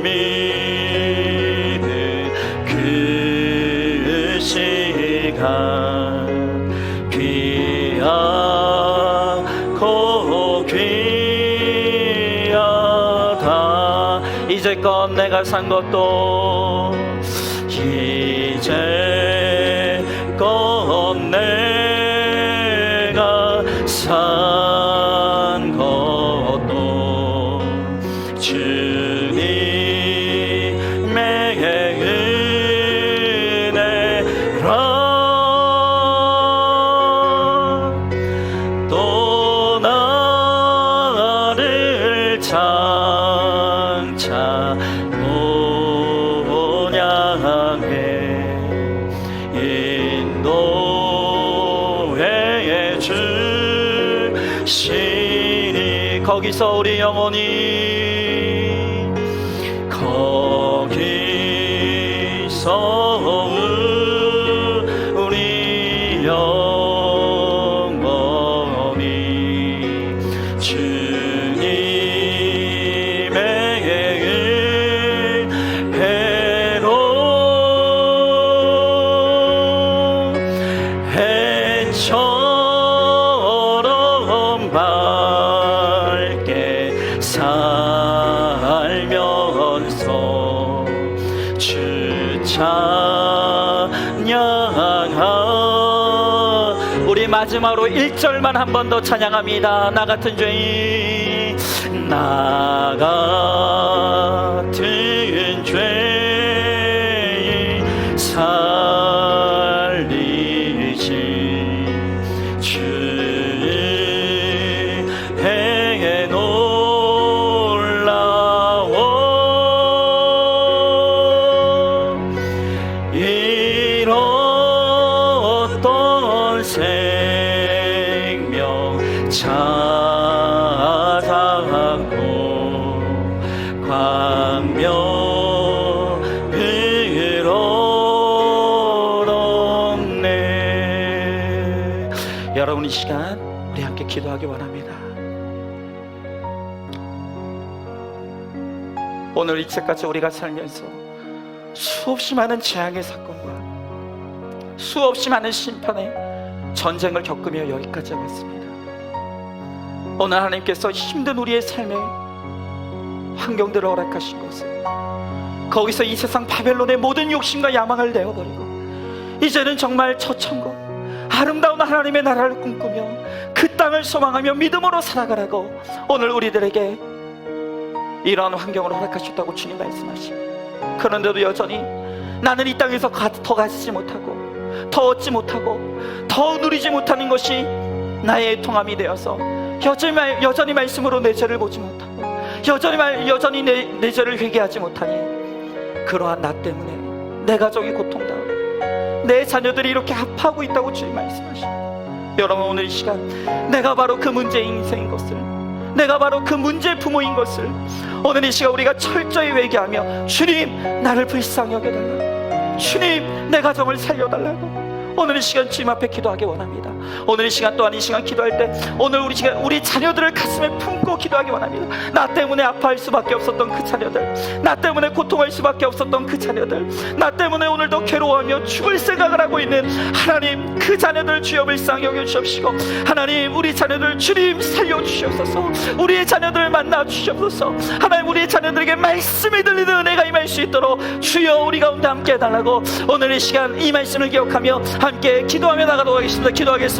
믿은 그 시간 귀하고 귀하다. 이제껏 내가 산 것도 이제껏 내가 산 것도 주님의 은혜라. 또 나를 장차 본향해 인도해 주시니. 거기서 우리 영혼이 거기서 우리 영혼이 주님의 은혜로 해처럼 밝게 살면서 주 찬양하. 우리 마지막으로 1절만 한 번 더 찬양합니다. 나 같은 죄인, 나 같은 죄인 살리신 주 은혜에 놀라워 잃었던 생명 찾아갔고 광명을 얻었네. 여러분, 이 시간 우리 함께 기도하기 원합니다. 오늘 이때까지 우리가 살면서 수없이 많은 재앙의 사건과 수없이 많은 심판의 전쟁을 겪으며 여기까지 왔습니다. 오늘 하나님께서 힘든 우리의 삶의 환경들을 허락하신 것은 거기서 이 세상 바벨론의 모든 욕심과 야망을 내어버리고 이제는 정말 첫 천국 아름다운 하나님의 나라를 꿈꾸며 그 땅을 소망하며 믿음으로 살아가라고 오늘 우리들에게 이러한 환경을 허락하셨다고 주님 말씀하십니다. 그런데도 여전히 나는 이 땅에서 더 가지지 못하고 더 얻지 못하고 더 누리지 못하는 것이 나의 통함이 되어서 여전히 말씀으로 내 죄를 보지 못하고 여전히 내 죄를 회개하지 못하니 그러한 나 때문에 내 가족이 고통당하고 내 자녀들이 이렇게 아파하고 있다고 주님 말씀하십니다. 여러분, 오늘 이 시간 내가 바로 그 문제의 인생인 것을, 내가 바로 그 문제의 부모인 것을 오늘 이 시간 우리가 철저히 회개하며, 주님 나를 불쌍히 여겨달라고, 주님 내 가정을 살려달라고 오늘 이 시간 주님 앞에 기도하기 원합니다. 오늘 이 시간 또한 이 시간 기도할 때 오늘 우리 자녀들을 가슴에 품고 기도하기 원합니다. 나 때문에 아파할 수밖에 없었던 그 자녀들, 나 때문에 고통할 수밖에 없었던 그 자녀들, 나 때문에 오늘도 괴로워하며 죽을 생각을 하고 있는 하나님, 그 자녀들 주여 불쌍히 여겨주시옵시고, 하나님 우리 자녀들 주님 살려주시옵소서. 우리의 자녀들을 만나 주시옵소서. 하나님 우리의 자녀들에게 말씀이 들리는 은혜가 임할 수 있도록 주여 우리 가운데 함께 해달라고 오늘 이 시간 이 말씀을 기억하며 함께 기도하며 나가도록 하겠습니다. 기도하겠습니다.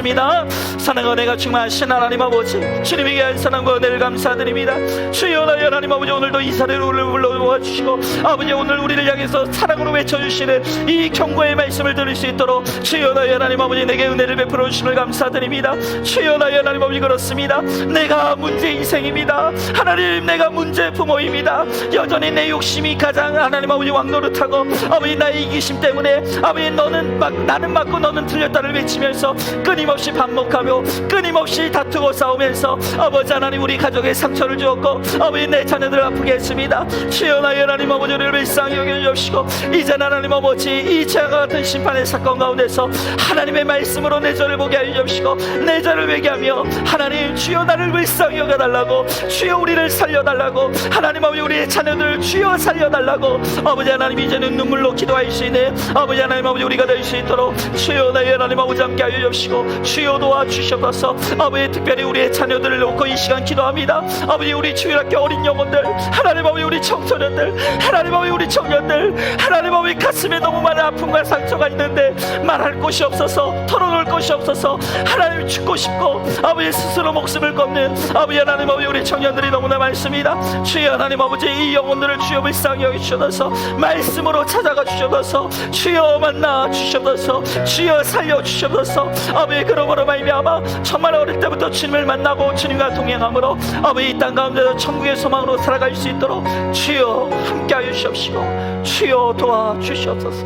사랑과 은혜가 충만하신 하나님 아버지, 주님에게 한 사랑과 은혜를 감사드립니다. 주여 나의 하나님 아버지, 오늘도 이 자리를 불러모아 주시고, 아버지 오늘 우리를 향해서 사랑으로 외쳐주시는 이 경고의 말씀을 들을 수 있도록 주여 나의 하나님 아버지 내게 은혜를 베풀어 주심을 감사드립니다. 주여 나의 하나님 아버지, 그렇습니다. 내가 문제 인생입니다. 하나님 내가 문제 부모입니다. 여전히 내 욕심이 가장 하나님 아버지 왕노릇하고, 아버지 나의 이기심 때문에 아버지 나는 맞고 너는 틀렸다를 외치면서 끊임없이 반복하며 끊임없이 다투고 싸우면서 아버지 하나님 우리 가족에 상처를 주었고, 아버지 내 자녀들을 아프게 했습니다. 주여 나의 하나님 아버지 우리를 불쌍히 여겨주시고, 이제 하나님 아버지 이 죄와 같은 심판의 사건 가운데서 하나님의 말씀으로 내 죄를 보게 하여 주시고, 내 죄를 회개하며 하나님 주여 나를 불쌍히 여겨달라고, 주여 우리를 살려달라고, 하나님 아버지 우리의 자녀들을 주여 살려달라고, 아버지 하나님 이제는 눈물로 기도할 수 있는 아버지 하나님 아버지 우리가 될 수 있도록 주여 나의 하나님 아버지 함께 하여 주시고, 주여 도와주셔서 아버지 특별히 우리의 자녀들을 놓고 이 시간 기도합니다. 아버지 우리 주일학교 어린 영혼들, 하나님 아버지 우리 청소년들, 하나님 아버지 우리 청년들, 하나님 아버지 가슴에 너무 많은 아픔과 상처가 있는데 말할 곳이 없어서, 털어놓을 곳이 없어서 하나님 죽고 싶고 아버지 스스로 목숨을 끊는 아버지 하나님 아버지 우리 청년들이 너무나 많습니다. 주여 하나님 아버지 이 영혼들을 주여 불쌍히 여기주셔서 말씀으로 찾아가 주셔서 주여 만나 주셔서 주여 살려주셔서, 아버지 그러므로 말미암아 정말 어릴 때부터 주님을 만나고 주님과 동행함으로 아버지 이 땅 가운데서 천국의 소망으로 살아갈 수 있도록 주여 함께하여 주시옵시고, 주여 도와주시옵소서.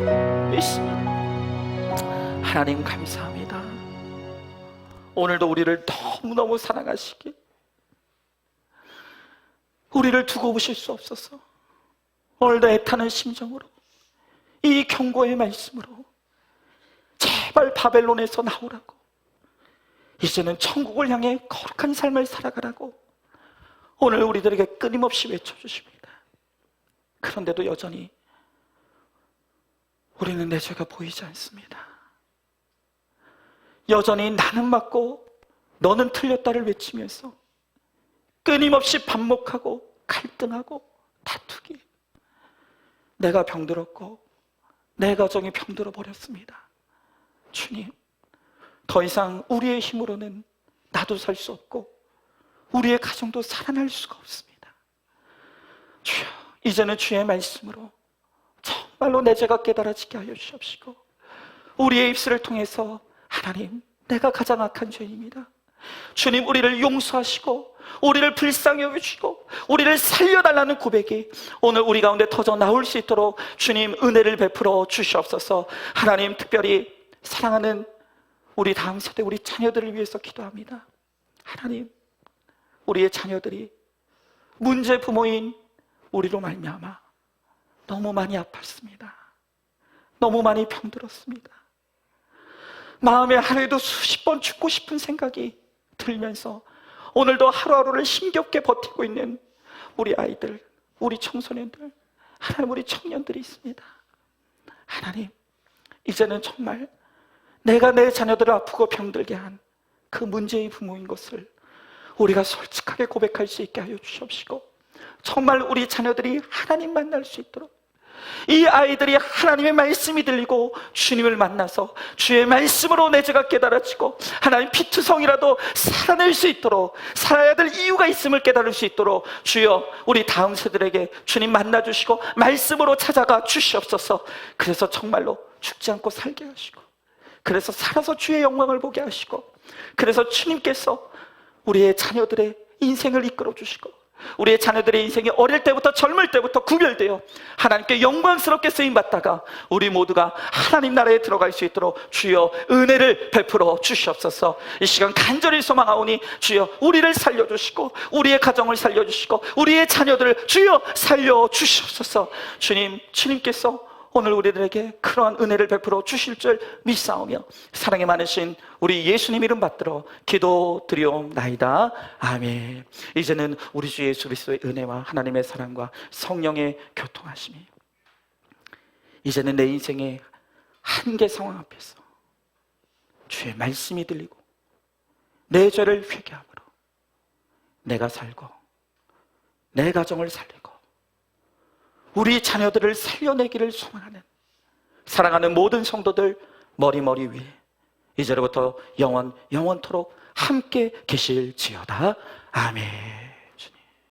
믿습니다. 하나님 감사합니다. 오늘도 우리를 너무너무 사랑하시기, 우리를 두고 오실 수 없어서 오늘도 애타는 심정으로 이 경고의 말씀으로 제발 바벨론에서 나오라고, 이제는 천국을 향해 거룩한 삶을 살아가라고 오늘 우리들에게 끊임없이 외쳐주십니다. 그런데도 여전히 우리는 내 죄가 보이지 않습니다. 여전히 나는 맞고 너는 틀렸다를 외치면서 끊임없이 반목하고 갈등하고 다투기, 내가 병들었고 내 가정이 병들어 버렸습니다. 주님, 더 이상 우리의 힘으로는 나도 살 수 없고 우리의 가정도 살아날 수가 없습니다. 주여, 이제는 주의 말씀으로 정말로 내 죄가 깨달아지게 하여 주시옵시고, 우리의 입술을 통해서 하나님 내가 가장 악한 죄인입니다, 주님 우리를 용서하시고 우리를 불쌍히 여기시고 우리를 살려달라는 고백이 오늘 우리 가운데 터져 나올 수 있도록 주님 은혜를 베풀어 주시옵소서. 하나님 특별히 사랑하는 우리 다음 세대 우리 자녀들을 위해서 기도합니다. 하나님 우리의 자녀들이 문제 부모인 우리로 말미암아 너무 많이 아팠습니다. 너무 많이 병들었습니다. 마음에 하루에도 수십 번 죽고 싶은 생각이 들면서 오늘도 하루하루를 힘겹게 버티고 있는 우리 아이들, 우리 청소년들, 하나님 우리 청년들이 있습니다. 하나님 이제는 정말 내가 내 자녀들을 아프고 병들게 한 그 문제의 부모인 것을 우리가 솔직하게 고백할 수 있게 하여 주시옵시고, 정말 우리 자녀들이 하나님 만날 수 있도록, 이 아이들이 하나님의 말씀이 들리고 주님을 만나서 주의 말씀으로 내 죄가 깨달아지고 하나님 피투성이라도 살아낼 수 있도록, 살아야 될 이유가 있음을 깨달을 수 있도록 주여 우리 다음 세대에게 주님 만나주시고 말씀으로 찾아가 주시옵소서. 그래서 정말로 죽지 않고 살게 하시고, 그래서 살아서 주의 영광을 보게 하시고, 그래서 주님께서 우리의 자녀들의 인생을 이끌어 주시고 우리의 자녀들의 인생이 어릴 때부터 젊을 때부터 구별되어 하나님께 영광스럽게 쓰임받다가 우리 모두가 하나님 나라에 들어갈 수 있도록 주여 은혜를 베풀어 주시옵소서. 이 시간 간절히 소망하오니 주여 우리를 살려주시고 우리의 가정을 살려주시고 우리의 자녀들을 주여 살려주시옵소서. 주님께서 오늘 우리들에게 그러한 은혜를 베풀어 주실 줄 믿사오며 사랑이 많으신 우리 예수님 이름 받들어 기도드리옵나이다. 아멘. 이제는 우리 주 예수 그리스도의 은혜와 하나님의 사랑과 성령의 교통하심이 이제는 내 인생의 한계 상황 앞에서 주의 말씀이 들리고 내 죄를 회개함으로 내가 살고 내 가정을 살리고 우리 자녀들을 살려내기를 소망하는 사랑하는 모든 성도들 머리 위에 이제로부터 영원토록 함께 계실지어다. 아멘.